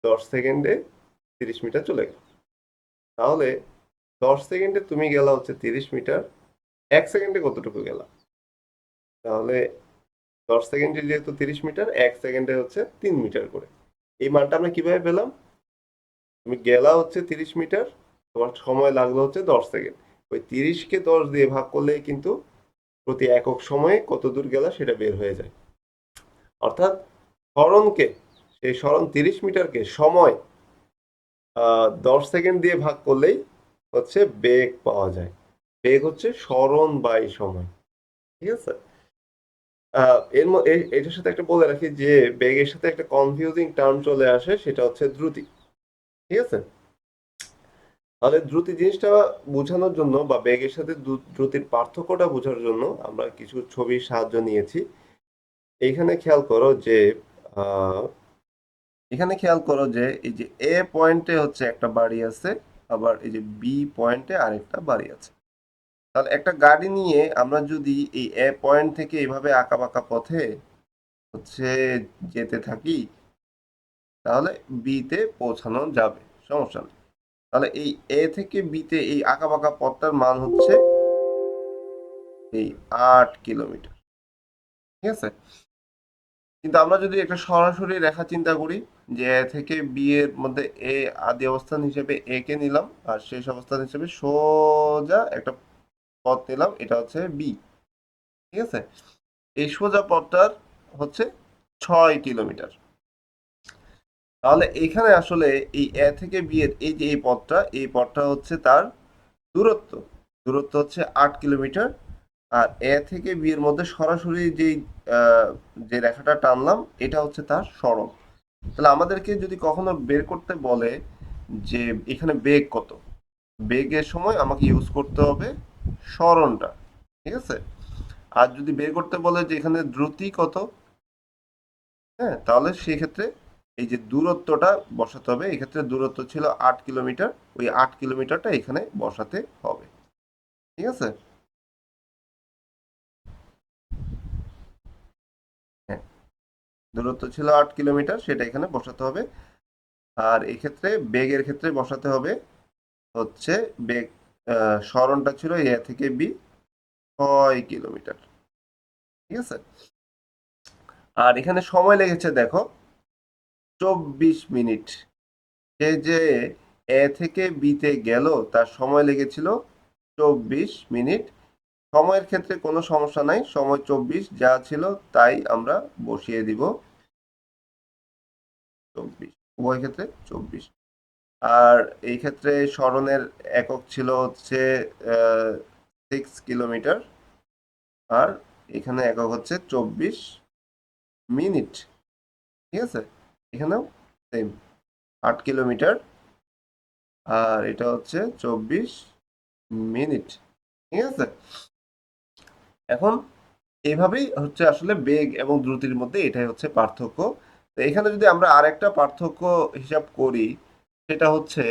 10 সেকেন্ডে 30 মিটার চলে গেল। তাহলে 10 সেকেন্ডে তুমি গেলা হচ্ছে 30 মিটার, 1 সেকেন্ডে কতটুকু গেলা? তাহলে 10 সেকেন্ডে যেহেতু 30 মিটার, 1 সেকেন্ডে হচ্ছে 3 মিটার করে। এই মানটা আমরা কিভাবে পেলাম? তুমি গেলা হচ্ছে 30 মিটার, তোমার সময় লাগলো হচ্ছে 10 সেকেন্ড। ওই 30কে 10 দিয়ে ভাগ করলেই কিন্তু প্রতি একক সময়ে কত দূর গেলা সেটা বের হয়ে যায়। অর্থাৎ সরণকে, সেই সরণ 30 মিটারকে সময় 10 সেকেন্ড দিয়ে ভাগ করলেই হচ্ছে বেগ পাওয়া যায়। বেগ হচ্ছে সরণ বাই সময়। ঠিক আছে। এটার সাথে একটা বলে রাখি যে বেগের সাথে একটা কনফিউজিং টার্ম চলে আসে, সেটা হচ্ছে দ্রুতি। ঠিক আছে। তাহলে দ্রুতি জিনিসটা বোঝানোর জন্য বা বেগের সাথে দ্রুতির পার্থক্যটা বোঝার জন্য আমরা কিছু ছবির সাহায্য নিয়েছি। এইখানে খেয়াল করো যে আহ, এখানে খেয়াল করো যে এই যে এ পয়েন্টে হচ্ছে একটা বাড়ি আছে, আবার এই যে বি পয়েন্টে আরেকটা বাড়ি আছে। তাহলে একটা গাড়ি নিয়ে আমরা যদি এই এ পয়েন্ট থেকে এইভাবে আঁকা বাঁকা পথে হচ্ছে যেতে থাকি, তাহলে বি তে পৌঁছানো যাবে, সমস্যা নেই। তাহলে এই এ থেকে বি তে এই আঁকা বাঁকা পথটার মান হচ্ছে এই 8 কিলোমিটার। ঠিক আছে, কিন্তু আমরা যদি একটা সরাসরি রেখা চিন্তা করি, যে এ থেকে বি এর মধ্যে এ আদি অবস্থান হিসেবে এ কে নিলাম, আর শেষ অবস্থান হিসেবে সোজা একটা পথ নিলাম, এটা হচ্ছে বি। ঠিক আছে, এই সোজা পথটার হচ্ছে 6 কিলোমিটার। তাহলে এখানে আসলে এই এ থেকে বি এর এই যে এই পথটা হচ্ছে তার দূরত্ব। দূরত্ব হচ্ছে 8 কিলোমিটার। আর এ থেকে বি এর মধ্যে সরাসরি যে রেখাটা টানলাম, এটা হচ্ছে তার সরণ। তাহলে আমাদেরকে যদি কখনো বের করতে বলে যে এখানে বেগ কত, বেগের সময় আমাকে ইউজ করতে হবে সরণটা। ঠিক আছে, আর যদি বের করতে বলে যে এখানে দ্রুতি কত, হ্যাঁ, তাহলে সেই ক্ষেত্রে এই যে দূরত্বটা বসাতে হবে। এক্ষেত্রে দূরত্ব ছিল 8 কিলোমিটার, ওই 8 কিলোমিটারটা এখানে বসাতে হবে। ঠিক আছে, হ্যাঁ, দূরত্ব ছিল 8 কিলোমিটার, সেটা এখানে বসাতে হবে। আর এক্ষেত্রে বেগের ক্ষেত্রে বসাতে হবে হচ্ছে বেগ, সরণটা ছিল এ থেকে বি 6 কিলোমিটার। ঠিক আছে, আর এখানে সময় লেগেছে দেখো 24 মিনিট। সে যে এ থেকে বিতে গেল, তার সময় লেগেছিল 24 মিনিট। সময়ের ক্ষেত্রে কোনো সমস্যা নাই, সময় 24 যা ছিল তাই আমরা বসিয়ে দিব 24, উভয় ক্ষেত্রে 24। আর এই ক্ষেত্রে সরণের একক ছিল হচ্ছে 6 কিলোমিটার, আর এখানে একক হচ্ছে 24 মিনিট। ঠিক আছে, এখানেও সেম 8 কিলোমিটার, আর এটা হচ্ছে 24 মিনিট। ঠিক আছে, এখন এইভাবেই হচ্ছে আসলে বেগ এবং দ্রুতির মধ্যে এটাই হচ্ছে পার্থক্য। তো এখানে যদি আমরা আরেকটা পার্থক্য হিসাব করি, সেটা হচ্ছে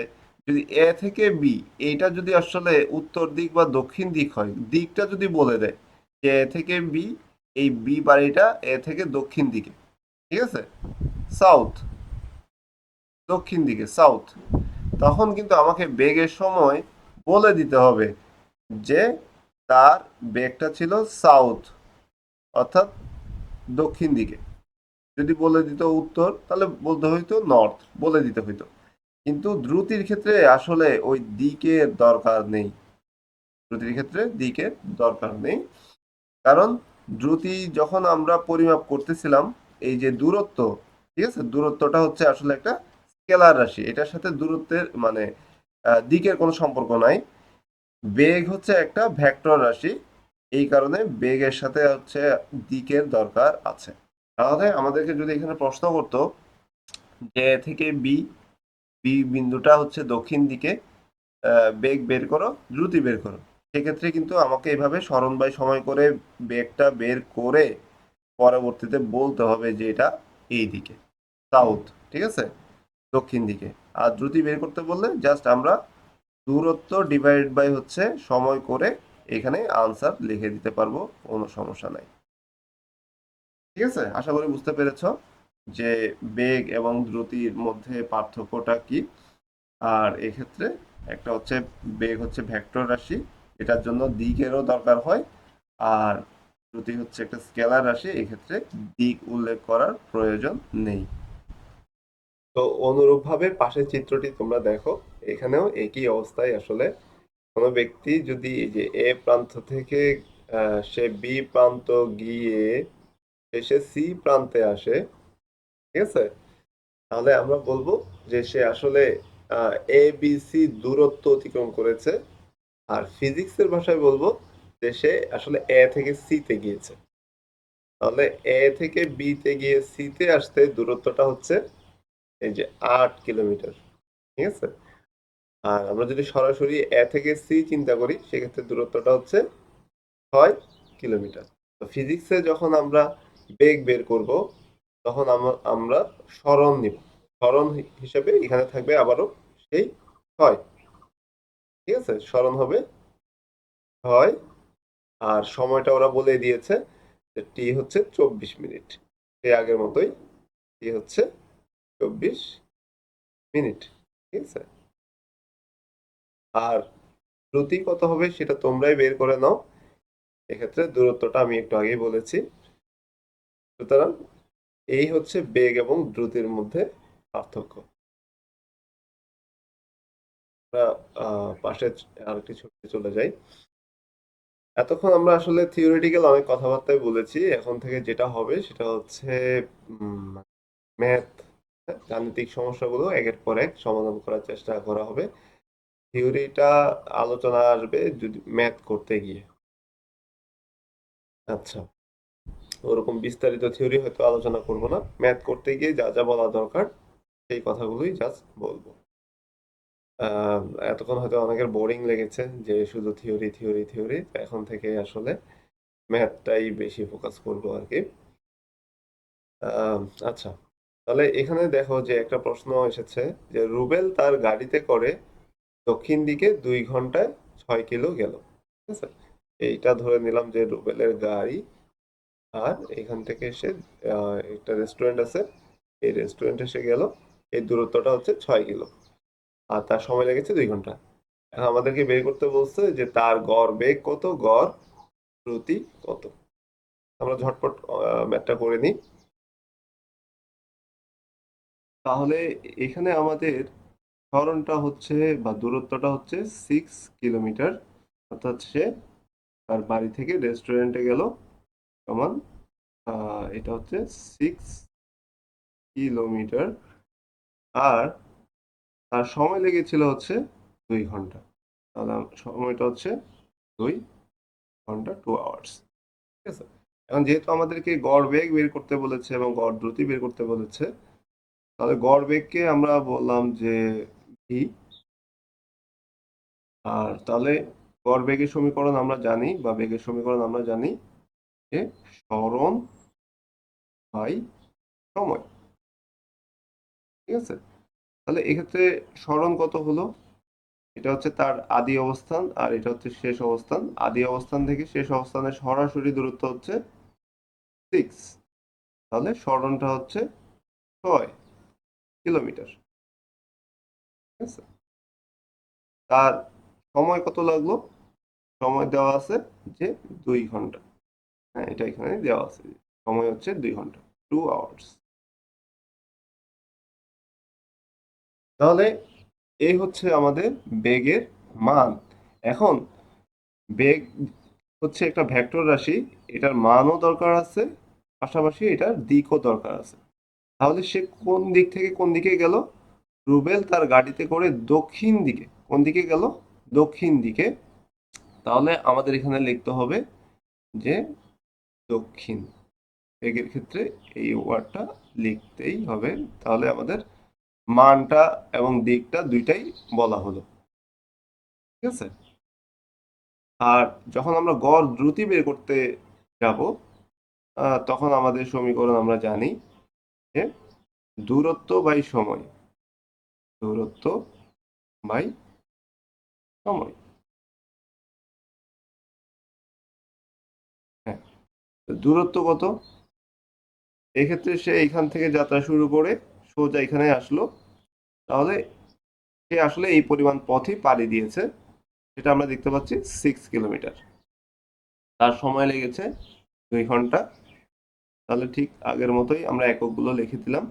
যদি এ থেকে বি, এইটা যদি আসলে উত্তর দিক বা দক্ষিণ দিক হয়, দিকটা যদি বলে দেয় যে এ থেকে বি, এই বি বাড়িটা এ থেকে দক্ষিণ দিকে, ঠিক আছে, সাউথ, দক্ষিণ দিকে সাউথ, তখন কিন্তু আমাকে বেগের সময় বলে দিতে হবে যে তার বেগটা ছিল সাউথ, অর্থাৎ দক্ষিণ দিকে। যদি বলে দিত উত্তর, তাহলে বলতে হইতো নর্থ, বলে দিতে হইতো। কিন্তু দ্রুতির ক্ষেত্রে আসলে ওই দিকের দরকার নেই। দ্রুতির ক্ষেত্রে দিকের দরকার নেই, কারণ দ্রুতি যখন আমরা পরিমাপ করতেছিলাম, এই যে দূরত্ব, ঠিক আছে, দূরত্বটা হচ্ছে আসলে একটা স্কেলার রাশি, এটার সাথে দূরত্বের মানে দিকের কোনো সম্পর্ক নাই। বেগ হচ্ছে একটা ভেক্টর রাশি, এই কারণে বেগের সাথে হচ্ছে দিকের দরকার আছে। তাহলে আমাদেরকে যদি এখানে প্রশ্ন করতো যে এ থেকে বি, বি বিন্দুটা হচ্ছে দক্ষিণ দিকে, বেগ বের করো, দ্রুতি বের করো, সেক্ষেত্রে কিন্তু আমাকে এভাবে সরণ বাই সময় করে বেগটা বের করে পরবর্তীতে বলতে হবে যে এটা এই দিকে, সাউথ, ঠিক আছে, দক্ষিণ দিকে। আর দ্রুতি বের করতে বললে জাস্ট আমরা দূরত্ব ডিভাইড বাই হচ্ছে সময় করে এখানে আনসার লিখে দিতে পারবো, কোনো সমস্যা নাই। ঠিক আছে, আশা করি বুঝতে পেরেছো যে বেগ এবং দ্রুতির মধ্যে পার্থক্যটা কি। আর এক্ষেত্রে একটা হচ্ছে বেগ হচ্ছে ভেক্টর রাশি, এটার জন্য দিকেরও দরকার হয়। আর দ্রুতি হচ্ছে একটা স্কেলার রাশি, এক্ষেত্রে দিক উল্লেখ করার প্রয়োজন নেই। তো অনুরূপভাবে পাশের চিত্রটি তোমরা দেখো, এখানেও একই অবস্থায় আসলে কোনো ব্যক্তি যদি এই যে এ প্রান্ত থেকে সে বি প্রান্ত গিয়ে শেষে সি প্রান্তে আসে, ঠিক আছে, তাহলে আমরা বলবো যে সে আসলে এ বি সি দূরত্ব অতিক্রম করেছে। আর ফিজিক্সের ভাষায় বলবো যে সে আসলে এ থেকে সি তে গিয়েছে। তাহলে এ থেকে বি তে গিয়ে সি তে আসতে দূরত্বটা হচ্ছে এই যে 8 কিলোমিটার। ঠিক আছে, আর আমরা যদি সরাসরি এ থেকে সি চিন্তা করি, সেক্ষেত্রে দূরত্বটা হচ্ছে 6 কিলোমিটার। তো ফিজিক্সে যখন আমরা বেগ বের করব, তখন আমরা সরণ নিব। সরণ হিসেবে এখানে থাকবে আবারও সেই 6। ঠিক আছে, সরণ হবে 6, আর সময়টা ওরা বলে দিয়েছে যে টি হচ্ছে 24 মিনিট, সেই আগের মতোই টি হচ্ছে 24 মিনিট। ঠিক আছে, আর দ্রুতি কত হবে সেটা তোমরাই বের করে নাও। এক্ষেত্রে দূরত্বটা আমি একটু আগেই বলেছি। সুতরাং এই হচ্ছে বেগ এবং দ্রুতির মধ্যে পার্থক্য। আমরা পাশে আরেকটি ছবিতে চলে যাই। এতক্ষণ আমরা আসলে থিওরিটিক্যাল অনেক কথাবার্তাই বলেছি। এখন থেকে যেটা হবে সেটা হচ্ছে ম্যাথ, গাণিতিক সমস্যাগুলো একের পর এক সমাধান করার চেষ্টা করা হবে। থিওরিটা আলোচনা আসবে যদি ম্যাথ করতে গিয়ে। আচ্ছা, ওরকম বিস্তারিত থিওরি হয়তো আলোচনা করব না, ম্যাথ করতে গিয়ে যা যা বলা দরকার সেই কথাগুলোই জাস্ট বলবো। আহ, এতক্ষণ হয়তো অনেকের বোরিং লেগেছে যে শুধু থিওরি থিওরি থিওরি, এখন থেকে আসলে ম্যাথটাই বেশি ফোকাস করবো আর কি। আহ, আচ্ছা, তাহলে এখানে দেখো যে একটা প্রশ্ন এসেছে যে রুবেল তার গাড়িতে করে দক্ষিণ দিকে 2 ঘন্টায় 6 কিলো গেল। ঠিক আছে, এইটা ধরে নিলাম যে রুবেলের গাড়ি, আর এখান থেকে এসে একটা রেস্টুরেন্ট আছে, এই রেস্টুরেন্টে এসে গেল, এই দূরত্বটা হচ্ছে 6 কিলো, আর তার সময় লেগেছে 2 ঘন্টা। এখন আমাদেরকে বের করতে বলছে যে তার গড় বেগ কত, গড় প্রতি কত। আমরা ঝটপট ম্যাথটা করে নিই। তাহলে এখানে আমাদের সরণটা হচ্ছে বা দূরত্বটা হচ্ছে 6 কিলোমিটার, অর্থাৎ সে তার বাড়ি থেকে রেস্টুরেন্টে গেল সমান এটা হচ্ছে 6 কিলোমিটার, আর তার সময় লেগেছিল হচ্ছে 2 ঘন্টা। তাহলে সময়টা হচ্ছে 2 ঘন্টা, 2 আওয়ার্স। ঠিক আছে, এখন যেহেতু আমাদেরকে গড় বেগ বের করতে বলেছে এবং গড় দ্রুতি বের করতে বলেছে, তাহলে গড় বেগকে আমরা বললাম যে ভি। আর তাহলে গড় বেগের সমীকরণ আমরা জানি, বা বেগের সমীকরণ আমরা জানি যে সরণ বাই সময়। ঠিক আছে, তাহলে এক্ষেত্রে সরণ কত হলো, এটা হচ্ছে তার আদি অবস্থান আর এটা হচ্ছে শেষ অবস্থান। আদি অবস্থান থেকে শেষ অবস্থানের সরাসরি দূরত্ব হচ্ছে 6, তাহলে সরণটা হচ্ছে 6 কিলোমিটার। ঠিক আছে, তার সময় কত লাগলো, সময় দেওয়া আছে যে 2 ঘন্টা। হ্যাঁ, এটা এখানে দেওয়া আছে, সময় হচ্ছে 2 ঘন্টা, 2 আওয়ার্স। তাহলে এই হচ্ছে আমাদের বেগের মান। এখন বেগ হচ্ছে একটা ভেক্টর রাশি, এটার মানও দরকার আছে, পাশাপাশি এটার দিকও দরকার আছে। তাহলে সে কোন দিক থেকে কোন দিকে গেল, রুবেল তার গাড়িতে করে দক্ষিণ দিকে, কোন দিকে গেল, দক্ষিণ দিকে। তাহলে আমাদের এখানে লিখতে হবে যে দক্ষিণ, বেগের ক্ষেত্রে এই ওয়ার্ডটা লিখতেই হবে। তাহলে আমাদের মানটা এবং দিকটা দুইটাই বলা হলো। ঠিক আছে, আর যখন আমরা গড় দ্রুতি বের করতে যাব, তখন আমাদের সমীকরণ আমরা জানি যে দূরত্ব বাই সময়, দূরত্ব বাই সময়। হ্যাঁ, তো দূরত্ব কত, এক্ষেত্রে সে এখান থেকে যাত্রা শুরু করে সোজা এখানে আসলো, তাহলে সে আসলে এই পরিমাণ পথই পাড়ি দিয়েছে, সেটা আমরা দেখতে পাচ্ছি 6 কিলোমিটার। তার সময় লেগেছে 2 ঘন্টা। তাহলে ঠিক আগের মতোই আমরা এককগুলো লিখে দিলাম।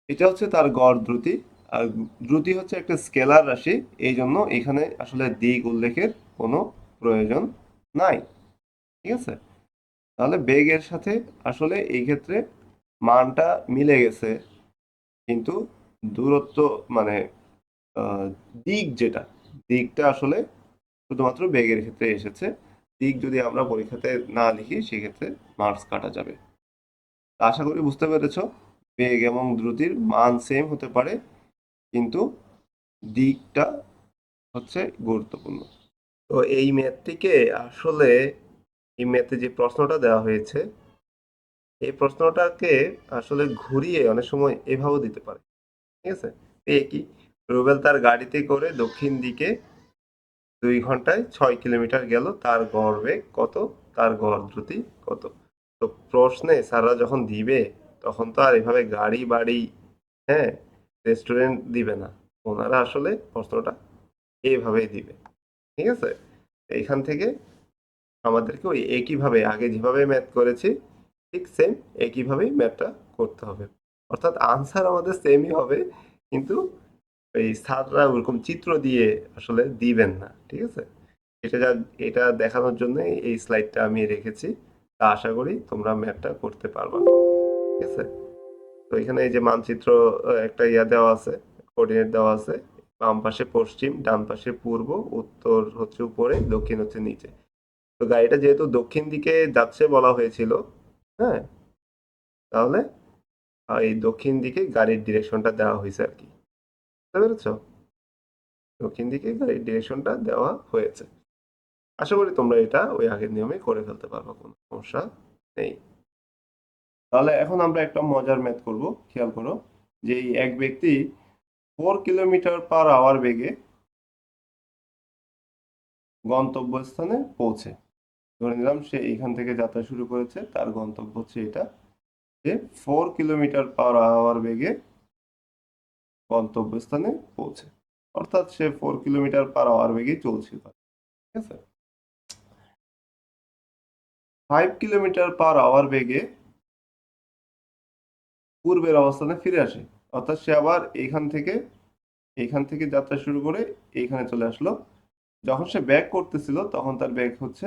এটা হচ্ছে তার গড় দ্রুতি। আর দ্রুতি হচ্ছে একটা স্কেলার রাশি, এই জন্য এখানে আসলে দিক উল্লেখের কোনো প্রয়োজন নাই। ঠিক আছে, তাহলে বেগের সাথে আসলে এই ক্ষেত্রে মানটা মিলে গেছে, কিন্তু দূরত্ব মানে আহ, দিক যেটা, দিকটা আসলে শুধুমাত্র বেগের ক্ষেত্রে এসেছে। দিক যদি আমরা পরীক্ষাতে না লিখি সেক্ষেত্রে মার্কস কাটা যাবে। আশা করি বুঝতে পেরেছো, বেগ এবং দ্রুতির মান সেম হতে পারে, কিন্তু দিকটা হচ্ছে গুরুত্বপূর্ণ। তো এই ম্যাথটিকে আসলে, এই ম্যাথে যে প্রশ্নটা দেওয়া হয়েছে, এই প্রশ্নটাকে আসলে ঘুরিয়ে অনেক সময় এভাবেও দিতে পারে। ঠিক আছে, এই কি, রুবেল তার গাড়িতে করে দক্ষিণ দিকে 2 ঘন্টায় 6 কিলোমিটার গেল, তার গড় বেগ কত, তার গড় দ্রুতি কত। তো প্রশ্নে স্যাররা যখন দিবে তখন তো আর এভাবে গাড়ি বাড়ি, হ্যাঁ, রেস্টুরেন্ট দিবে না, ওনারা আসলে প্রশ্নটা এইভাবেই দিবে। ঠিক আছে, এইখান থেকে আমাদেরকে ওই একইভাবে আগে যেভাবে ম্যাথ করেছি ঠিক সেম একইভাবেই ম্যাথটা করতে হবে। অর্থাৎ আনসার আমাদের সেমই হবে, কিন্তু এই স্যাররা ওরকম চিত্র দিয়ে আসলে দিবেন না, ঠিক আছে? এটা এটা দেখানোর জন্য এই স্লাইডটা আমি রেখেছি। তা আশা করি তোমরা ম্যাথটা করতে পারবা, ঠিক আছে? তো এখানে এই যে মানচিত্র, একটা দেওয়া আছে, কোঅর্ডিনেট দেওয়া আছে। বাম পাশে পশ্চিম, ডান পাশে পূর্ব, উত্তর হচ্ছে উপরে, দক্ষিণ হচ্ছে নিচে। তো গাড়িটা যেহেতু দক্ষিণ দিকে যাচ্ছে বলা হয়েছিল, হ্যাঁ, তাহলে এই দক্ষিণ দিকে গাড়ির ডিরেকশনটা দেওয়া হয়েছে আর কি। বুঝতে পেরেছো? দক্ষিণ দিকে গাড়ির ডিরেকশনটা দেওয়া হয়েছে। আশা করি তোমরা এটা ওই আগের নিয়মে করে ফেলতে পারবে, কোনো সমস্যা নেই। তাহলে এখন আমরা একটা মজার ম্যাথ করব। খেয়াল করো যে এই এক ব্যক্তি 4 কিলোমিটার পার আওয়ার বেগে গন্তব্যস্থানে পৌঁছে। ধরে নিলাম সে এখান থেকে যাত্রা শুরু করেছে, তার গন্তব্য হচ্ছে এটা, যে 4 কিলোমিটার পার আওয়ার বেগে গন্তব্যস্থানে পৌঁছে। অর্থাৎ সে 4 কিলোমিটার পার আওয়ার বেগেই চলছিল, ঠিক আছে? 5 কিলোমিটার পার আওয়ার বেগে পূর্বের অবস্থানে ফিরে আসে। অর্থাৎ সে আবার এখান থেকে যাত্রা শুরু করে এইখানে চলে আসলো। যখন সে ব্যাক করতেছিল তখন তার ব্যাক হচ্ছে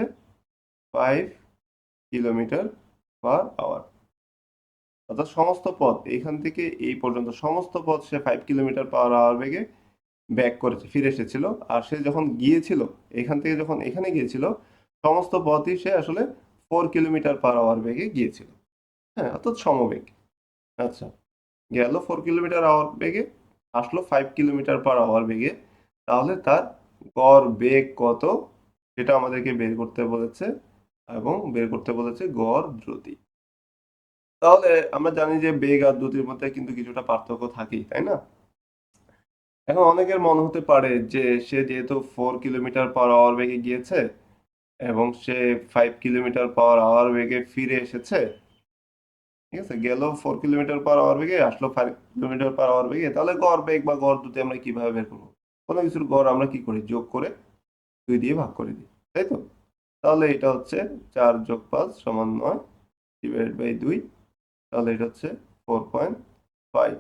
5 কিলোমিটার পার আওয়ার। অর্থাৎ সমস্ত পথ এইখান থেকে এই পর্যন্ত সমস্ত পথ সে 5 কিলোমিটার পার আওয়ার বেগে ব্যাক করেছে, ফিরে এসেছিল। আর সে যখন গিয়েছিল, এখান থেকে যখন এখানে গিয়েছিল, সমস্ত পথই সে আসলে 4 কিলোমিটার পার আওয়ার বেগে গিয়েছিল। হ্যাঁ, অর্থাৎ সমবেগ। আচ্ছা, গেল 4 কিলোমিটার আওয়ার বেগে, আসলো 5 কিলোমিটার পার আওয়ার বেগে। তাহলে তার গড় বেগ কত সেটা আমাদেরকে বের করতে বলেছে, এবং বের করতে বলেছে গড় দ্রুতি। তাহলে আমরা জানি যে বেগ আর দ্রুতির মধ্যে কিন্তু কিছুটা পার্থক্য থাকেই, তাই না? এখন অনেকের মনে হতে পারে যে সে যেহেতু 4 কিলোমিটার পার আওয়ার বেগে গিয়েছে এবং সে 5 কিলোমিটার পার আওয়ার বেগে ফিরে এসেছে, ঠিক আছে, গেল 4 কিলোমিটার পার আওয়ার বেগে, আসলো 5 কিলোমিটার পার আওয়ার বেগে, তাহলে গড় বেগ বা গড় দ্রুতি আমরা কিভাবে বের করবো? কোনো কিছুর গড় আমরা কি করি? যোগ করে 2 দিয়ে ভাগ করে দিই, তাই তো? তাহলে এটা হচ্ছে 4+5 = 9 /2। তাহলে এটা হচ্ছে 4.5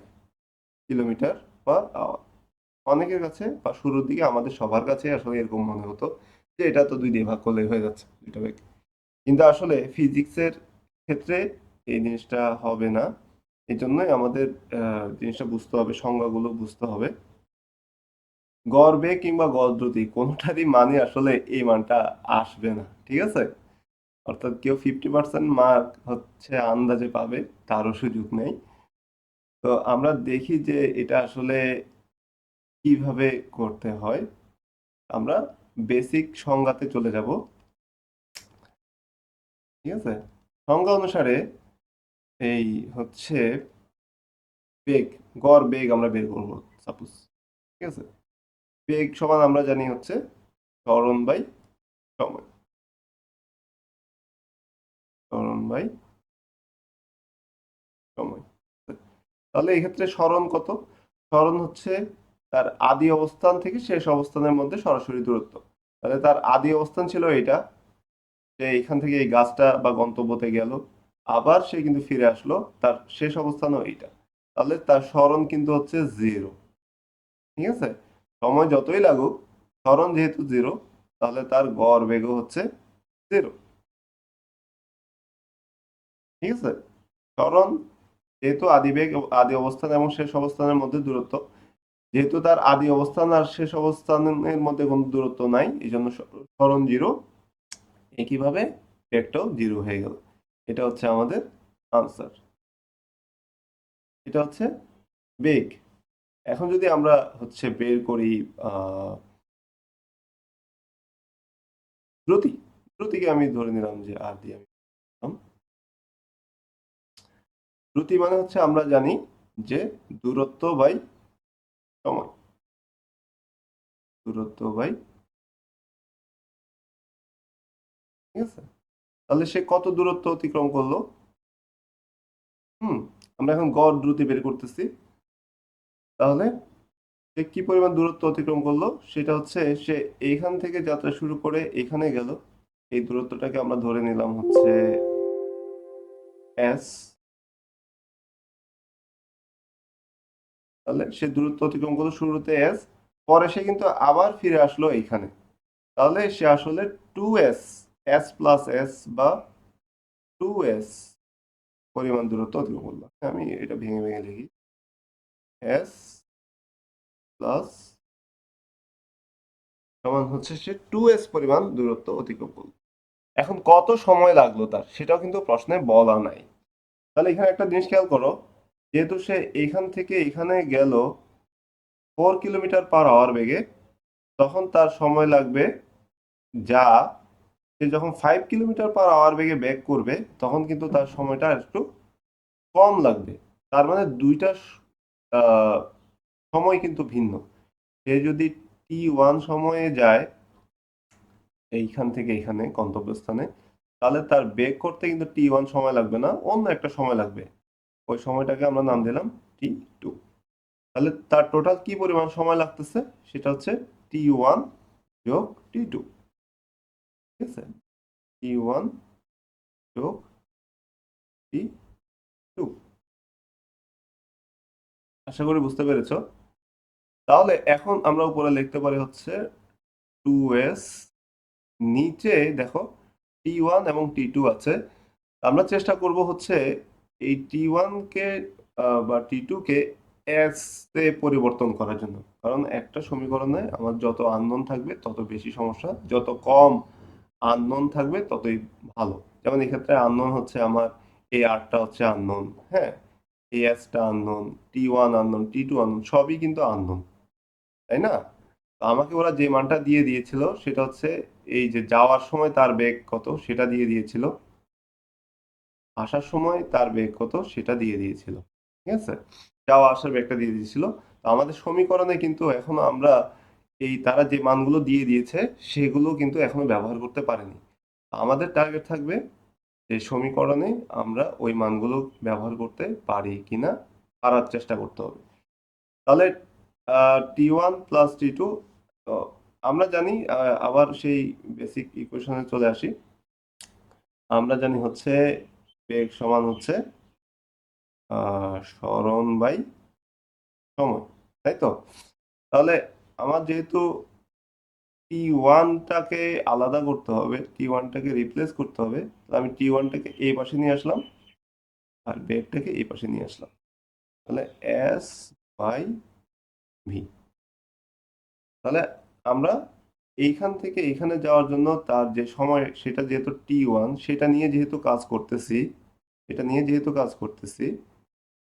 কিলোমিটার পার আওয়ার। অনেকের কাছে বা শুরুর দিকে আমাদের সবার কাছে আসলে এরকম মনে হতো যে এটা তো 2 দিয়ে ভাগ করলেই হয়ে যাচ্ছে, দুইটা বেগ। কিন্তু আসলে ফিজিক্সের ক্ষেত্রে এই জিনিসটা হবে না। এই জন্যই আমাদের জিনিসটা বুঝতে হবে, সংজ্ঞাগুলো বুঝতে হবে। গড় বেগ কিংবা গড় দ্রুতি কোনোটারই মানে আসলে এই মানটা আসবে না, ঠিক আছে? অর্থাৎ কেউ 50% মার্ক হচ্ছে আন্দাজে পাবে, তারও সুযোগ নেই। তো আমরা দেখি যে এটা আসলে কিভাবে করতে হয়। আমরা বেসিক সংজ্ঞাতে চলে যাব, ঠিক আছে? সংজ্ঞা অনুসারে এই হচ্ছে বেগ, গড় বেগ আমরা বের করবো সাপোজ, ঠিক আছে? বেগ সমান আমরা জানি হচ্ছে ত্বরণ বাই সময়, ত্বরণ বাই সময়। তাহলে এক্ষেত্রে সরণ কত? সরণ হচ্ছে তার আদি অবস্থান থেকে শেষ অবস্থানের মধ্যে সরাসরি দূরত্ব। তাহলে তার আদি অবস্থান ছিল এটা, সে এখান থেকে এই গাছটা বা গন্তব্যতে গেল, আবার সে কিন্তু ফিরে আসলো, তার শেষ অবস্থানও এইটা। তাহলে তার সরণ কিন্তু হচ্ছে 0, ঠিক আছে? সময় যতই লাগুক, সরণ যেহেতু 0, তাহলে তার গড় বেগও হচ্ছে 0, ঠিক আছে? সরণ যেহেতু আদি বেগ, আদি অবস্থান এবং শেষ অবস্থানের মধ্যে দূরত্ব, যেহেতু তার আদি অবস্থান আর শেষ অবস্থানের মধ্যে কোনো দূরত্ব নাই, এই জন্য সরণ 0। একইভাবে বেগটাও 0 হয়ে গেল। এটা হচ্ছে আমাদের আনসার। এটা হচ্ছে বেগ। এখন যদি আমরা হচ্ছে বের করি দ্রুতি। দ্রুতিকে আমি ধরে নিলাম যে আর দিয়ে আমি বললাম। দ্রুতি মানে হচ্ছে আমরা জানি যে দূরত্ব বাই সময়, দূরত্ব বাই, ঠিক আছে? তাহলে সে কত দূরত্ব অতিক্রম করলো? হুম, আমরা এখন গড় দ্রুতি বের করতেছি। তাহলে সে কি পরিমাণ দূরত্ব অতিক্রম করলো সেটা হচ্ছে, সে এইখান থেকে যাত্রা শুরু করে এখানে গেল, এই দূরত্বটাকে আমরা ধরে নিলাম হচ্ছে এস। তাহলে সে দূরত্ব অতিক্রম করলো শুরুতে এস, পরে সে কিন্তু আবার ফিরে আসলো এইখানে। তাহলে সে আসলে two S, S plus S বা টু এস পরিমাণ দূরত্ব অতিক্রম করলো। আমি এটা ভেঙে ভেঙে লিখি, এস প্লাস সমান হচ্ছে সে টু এস পরিমাণ দূরত্ব অতিক্রম করলো। এখন কত সময় লাগলো তার সেটাও কিন্তু প্রশ্নে বলা নাই। তাহলে এখানে একটা জিনিস খেয়াল করো, যেহেতু সে এখান থেকে এখানে গেল 4 কিলোমিটার পার আওয়ার বেগে, তখন তার সময় লাগবে, যা সে যখন 5 কিলোমিটার পার আওয়ার বেগে ব্যাক করবে তখন কিন্তু তার সময়টা একটু কম লাগবে। তার মানে দুইটা আহ, সময় কিন্তু ভিন্ন। সে যদি T1 সময়ে যায় এইখান থেকে এইখানে গন্তব্যস্থানে, তাহলে তার বেক করতে কিন্তু T1 সময় লাগবে না, অন্য একটা সময় লাগবে। ওই সময়টাকে আমরা নাম দিলাম T2। তাহলে তার টোটাল কি পরিমাণ সময় লাগতেছে, সেটা হচ্ছে T1 যোগ T2। ঠিক আছে, T1 যোগ T2। আশা করি বুঝতে পেরেছো। তাহলে এখন আমরা উপরে লিখতে পারি হচ্ছে 2s, নিচে দেখো T1 এবং T2 আছে। আমরা চেষ্টা করব হচ্ছে এই T1 কে বা T2 কে S তে পরিবর্তন করার জন্য। কারণ একটা সমীকরণে আমার যত আননোন থাকবে তত বেশি সমস্যা, যত কম আননোন থাকবে ততই ভালো। যেমন এক্ষেত্রে আননোন হচ্ছে আমার এই আরটা হচ্ছে আননোন, হ্যাঁ, এই এসটা unknown, T1 unknown, T2 unknown, সবই কিন্তু আননোন, তাই না? তো আমাকে ওরা যে মানটা দিয়ে দিয়েছিল সেটা হচ্ছে এই যে যাওয়ার সময় তার বেগ কত সেটা দিয়ে দিয়েছিল, আসার সময় তার বেগ কত সেটা দিয়ে দিয়েছিল। ঠিক আছে, যাওয়া আসার বেগটা দিয়ে দিয়েছিল। তো আমাদের সমীকরণে কিন্তু এখনো আমরা এই তারা যে মানগুলো দিয়ে দিয়েছে সেগুলো কিন্তু এখনো ব্যবহার করতে পারিনি। আমাদের টার্গেট থাকবে যে সমীকরণে আমরা ওই মানগুলো ব্যবহার করতে পারি কিনা পারার চেষ্টা করতে হবে। তাহলে T1 প্লাস T2, আমরা জানি, আবার সেই বেসিক ইকুয়েশনে চলে আসি। আমরা জানি হচ্ছে বেগ সমান হচ্ছে সরণ বাই সময়, তাই তো? তাহলে আমার যেহেতু T1টাকে আলাদা করতে হবে, T1টাকে রিপ্লেস করতে হবে, তাহলে আমি T1টাকে এই পাশে নিয়ে আসলাম আর বেগটাকে এই পাশে নিয়ে আসলাম। তাহলে এস বাই ভি। তাহলে আমরা এইখান থেকে এখানে যাওয়ার জন্য তার যে সময় সেটা যেহেতু T1, সেটা নিয়ে যেহেতু কাজ করতেছি, এটা নিয়ে যেহেতু কাজ করতেছি,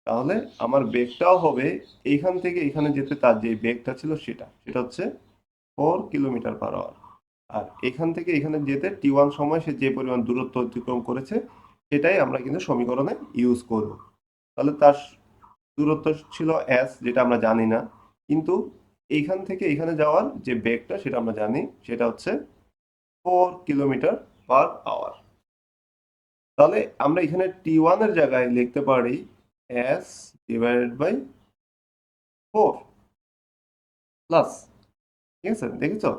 তাহলে আমার বেগটাও হবে এইখান থেকে এখানে যেতে তার যে বেগটা ছিল সেটা সেটা হচ্ছে 4 কিলোমিটার পার আওয়ার। আর এখান থেকে এখানে যেতে T1 সময় সে যে পরিমাণ দূরত্ব অতিক্রম করেছে সেটাই আমরা কিন্তু সমীকরণে ইউজ করব। তাহলে তার দূরত্ব ছিল এস, যেটা আমরা জানি না, কিন্তু এইখান থেকে এখানে যাওয়ার যে বেগটা সেটা আমরা জানি, সেটা হচ্ছে 4 কিলোমিটার পার আওয়ার। তাহলে আমরা এখানে T1 এর জায়গায় লিখতে পারি এস ডিভাইডেড বাই 4 প্লাস। ঠিক আছে, দেখেছো?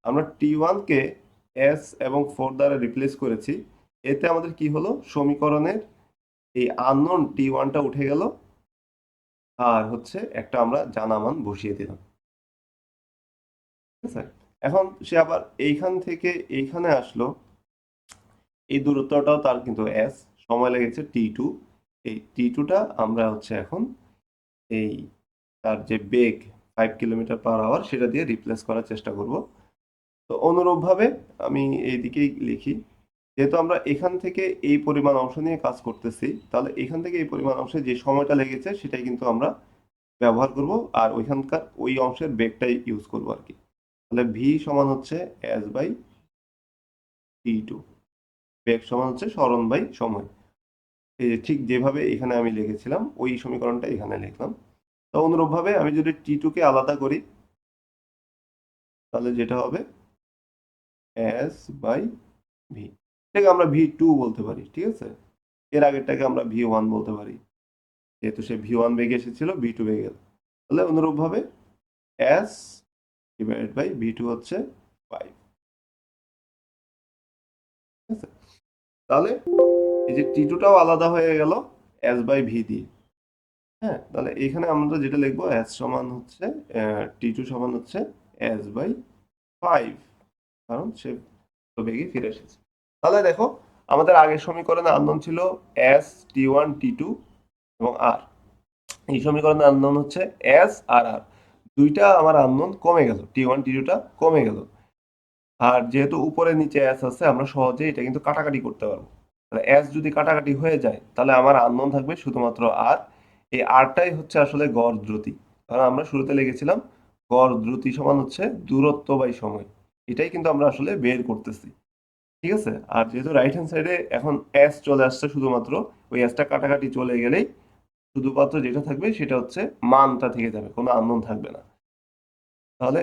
আমরা T1 কে এস এবং 4 দ্বারা রিপ্লেস করেছি। এতে আমাদের কি হলো, সমীকরণের এই আননোন T1টা উঠে গেল, আর হচ্ছে একটা আমরা জানা মান বসিয়ে দিলাম। ঠিক আছে, এখন সে আবার এইখান থেকে এইখানে আসলো, এই দূরত্বটাও তার কিন্তু এস, সময় লেগেছে T2। এই T2টা আমরা হচ্ছে এখন এই তার যে বেগ 5 কিলোমিটার পার আওয়ার সেটা দিয়ে রিপ্লেস করার চেষ্টা করব। তো অনুরূপভাবে আমি এইদিকেই লিখি, যেহেতু আমরা এখান থেকে এই পরিমাণ অংশ নিয়ে কাজ করতেছি, তাহলে এখান থেকে এই পরিমাণ অংশে যে সময়টা লেগেছে সেটাই কিন্তু আমরা ব্যবহার করব, আর ওইখানকার ওই অংশের বেগটাই ইউজ করব আর কি। তাহলে ভি সমান হচ্ছে এস বাই T2, বেগ সমান হচ্ছে সরণ বাই সময়। এই যে ঠিক যেভাবে এখানে আমি লিখেছিলাম ওই সমীকরণটা এখানে লিখলাম। তো অনুরূপভাবে আমি যদি T2 কে আলাদা করি, তাহলে যেটা হবে এস বাই ভি, এটাকে আমরা V2 বলতে পারি। ঠিক আছে, এর আগেরটাকে আমরা V1 বলতে পারি, যেহেতু সে V1 বেগে এসেছিল V2 বেগে গেল। তাহলে অনুরূপভাবে এস ডিভাইডেড বাই V2 হচ্ছে 5। ঠিক আছে? তাহলে এই যে টি টুটাও আলাদা হয়ে গেল এস বাই ভি দিয়ে। হ্যাঁ, তাহলে এখানে আমরা যেটা লিখবো এস সমান হচ্ছে টি টু সমান হচ্ছে এস বাই 5, কারণ সে বেগে ফিরে এসেছে। তাহলে দেখো আমাদের আগের সমীকরণে আননোন ছিল এস, টি ওয়ান, টি টু এবং আর। এই সমীকরণে আননোন হচ্ছে এস আর আর। দুইটা আমার আননোন কমে গেল, টি ওয়ান টি টুটা কমে গেল। আর যেহেতু উপরে নিচে এস আছে আমরা সহজেই এটা কিন্তু কাটাকাটি করতে পারবো। তাহলে এস যদি কাটাকাটি হয়ে যায় তাহলে আমার আননোন থাকবে শুধুমাত্র আর। এই আরটাই হচ্ছে আসলে গড় দ্রুতি। কারণ আমরা শুরুতে লিখেছিলাম গড় দ্রুতি সমান হচ্ছে দূরত্ব বাই সময়। এটাই কিন্তু আমরা আসলে বের করতেছি। ঠিক আছে? আর যেহেতু রাইট হ্যান্ড সাইডে এখন এস চলে আসছে শুধুমাত্র, ওই এসটা কাটাকাটি চলে গেলেই শুধুমাত্র যেটা থাকবে সেটা হচ্ছে মানটা থেকে যাবে, কোনো আননোন থাকবে না। তাহলে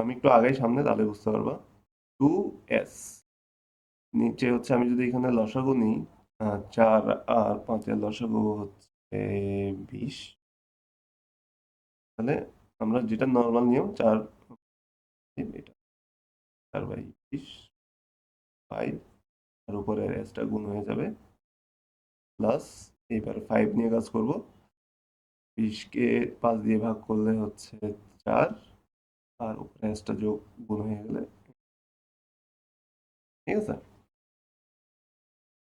আমি একটু আগাই সামনে, তাহলে বুঝতে পারবা। 2s নিচে হচ্ছে, আমি যদি এখানে লসাগু নিই, 4 আর 5-এর লসাগু হচ্ছে 20। তাহলে আমরা যেটা নর্মাল নিয়ম, 4 এটা 4/20 5, আর উপরে এসটা গুণ হয়ে যাবে প্লাস, এবার 5 নিয়ে কাজ করব। 20কে 5 দিয়ে ভাগ করলে হচ্ছে 4, আর উপরে এসটা যোগ গুণ হয়ে গেলে, ঠিক আছে?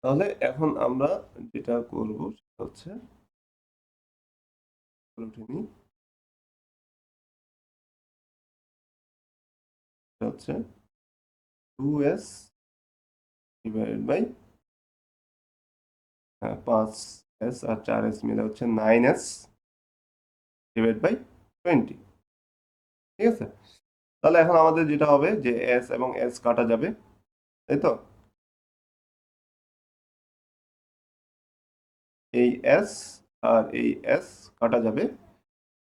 তাহলে এখন আমরা যেটা করব সেটা হচ্ছে উঠে নিই, সেটা হচ্ছে 2s divided by 5s R 4s মিলে হচ্ছে 9s ডিভাইড বাই 20। ঠিক আছে? তাহলে এখন আমাদের যেটা হবে যে s এবং s কাটা যাবে, তাই তো? এই s আর এই s কাটা যাবে।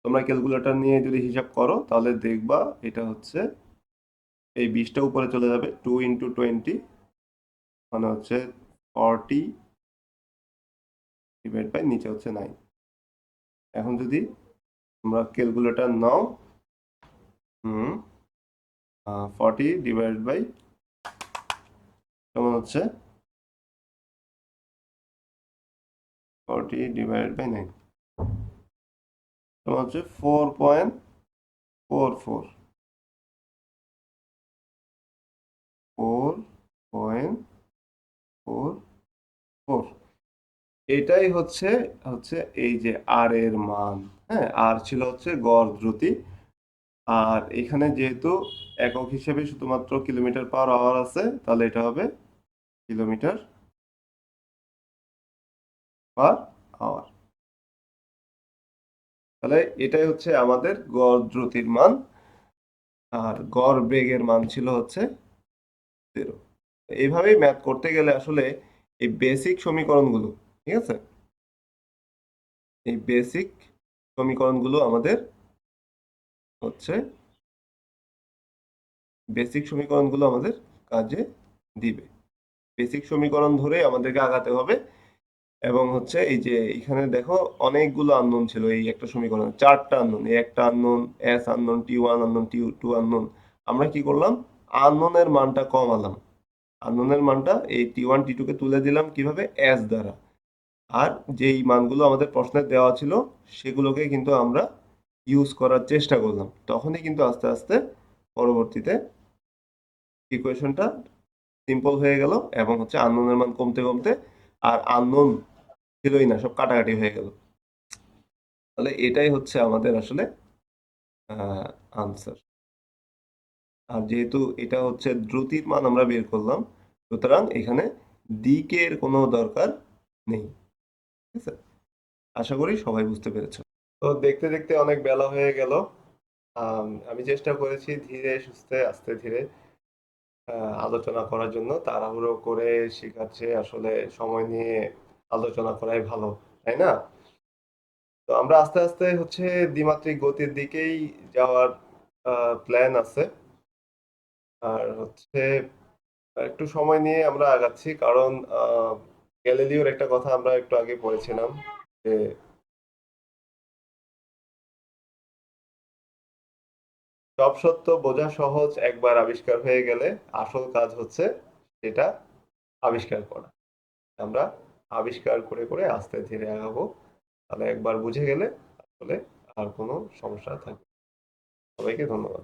তোমরা ক্যালকুলেটর নিয়ে যদি হিসাব করো তাহলে দেখবা এটা হচ্ছে, এই 20টা উপরে চলে যাবে, 2 ইন্টু 20 মানে হচ্ছে 40 ডিভাইড বাই নিচে হচ্ছে 9। এখন যদি তোমরা ক্যালকুলেটর নাও, হুম 40 ডিভাইড বাই কেমন হচ্ছে 40 ডিভাইড বাই 9 কেমন হচ্ছে 4.44। 4.44, এটাই হচ্ছে হচ্ছে এই যে আর এর মান। হ্যাঁ, আর ছিল হচ্ছে গড় দ্রুতি। আর এখানে যেহেতু একক হিসেবে শুধুমাত্র কিলোমিটার পার আওয়ার আছে, তাহলে এটা হবে কিলোমিটার পার আওয়ার। তাহলে এটাই হচ্ছে আমাদের গড় দ্রুতির মান। আর গড় বেগের মান ছিল হচ্ছে 0। এইভাবেই ম্যাথ করতে গেলে আসলে এই বেসিক সমীকরণগুলো, ঠিক আছে, এই বেসিক সমীকরণগুলো আমাদের হচ্ছে, বেসিক সমীকরণগুলো আমাদের কাজে দিবে। বেসিক সমীকরণ ধরে আমাদেরকে আগাতে হবে। এবং হচ্ছে এই যে এখানে দেখো অনেকগুলো আননোন ছিল, এই একটা সমীকরণ 4টা আননোন, এই একটা unknown S unknown, T one unknown, T to unknown. আমরা কি করলাম, আননোনের মানটা কমালাম। আননোনের মানটা এই টি ওয়ান টি টু কে তুলে দিলাম কিভাবে, এস দ্বারা। আর যেই মানগুলো আমাদের প্রশ্নে দেওয়া ছিল সেগুলোকে কিন্তু আমরা ইউজ করার চেষ্টা করলাম, তখনই কিন্তু আস্তে আস্তে পরবর্তীতে ইকুয়েশনটা সিম্পল হয়ে গেল এবং হচ্ছে আননোনের মান কমতে কমতে আর আননোন ছিলই না, সব কাটাকাটি হয়ে গেল। তাহলে এটাই হচ্ছে আমাদের আসলে আনসার। আর যেহেতু এটা হচ্ছে দ্রুতির মান আমরা বের করলাম, সুতরাং এখানে দিকের কোনো দরকার নেই। ঠিক আছে? আশা করি সবাই বুঝতে পেরেছো। তো দেখতে দেখতে অনেক বেলা হয়ে গেল। আমি চেষ্টা করেছি ধীরে সুস্থে আস্তে ধীরে আলোচনা করার জন্য। তাড়াহুড়ো করে শেখাচ্ছে, আসলে সময় নিয়ে আলোচনা করাই ভালো, তাই না? তো আমরা আস্তে আস্তে হচ্ছে দ্বিমাত্রিক গতির দিকেই যাওয়ার প্ল্যান আছে। আর হচ্ছে একটু সময় নিয়ে আমরা আগাচ্ছি, কারণ গ্যালিলিওর একটা কথা আমরা একটু আগে পড়েছিলাম যে সব সত্য বোঝা সহজ, একবার আবিষ্কার হয়ে গেলে আসল কাজ হচ্ছে সেটা আবিষ্কার করা। আমরা আবিষ্কার করে করে আস্তে ধীরে আগাবো। তাহলে একবার বুঝে গেলে আসলে আর কোনো সমস্যা থাকবে না। সবাইকে ধন্যবাদ।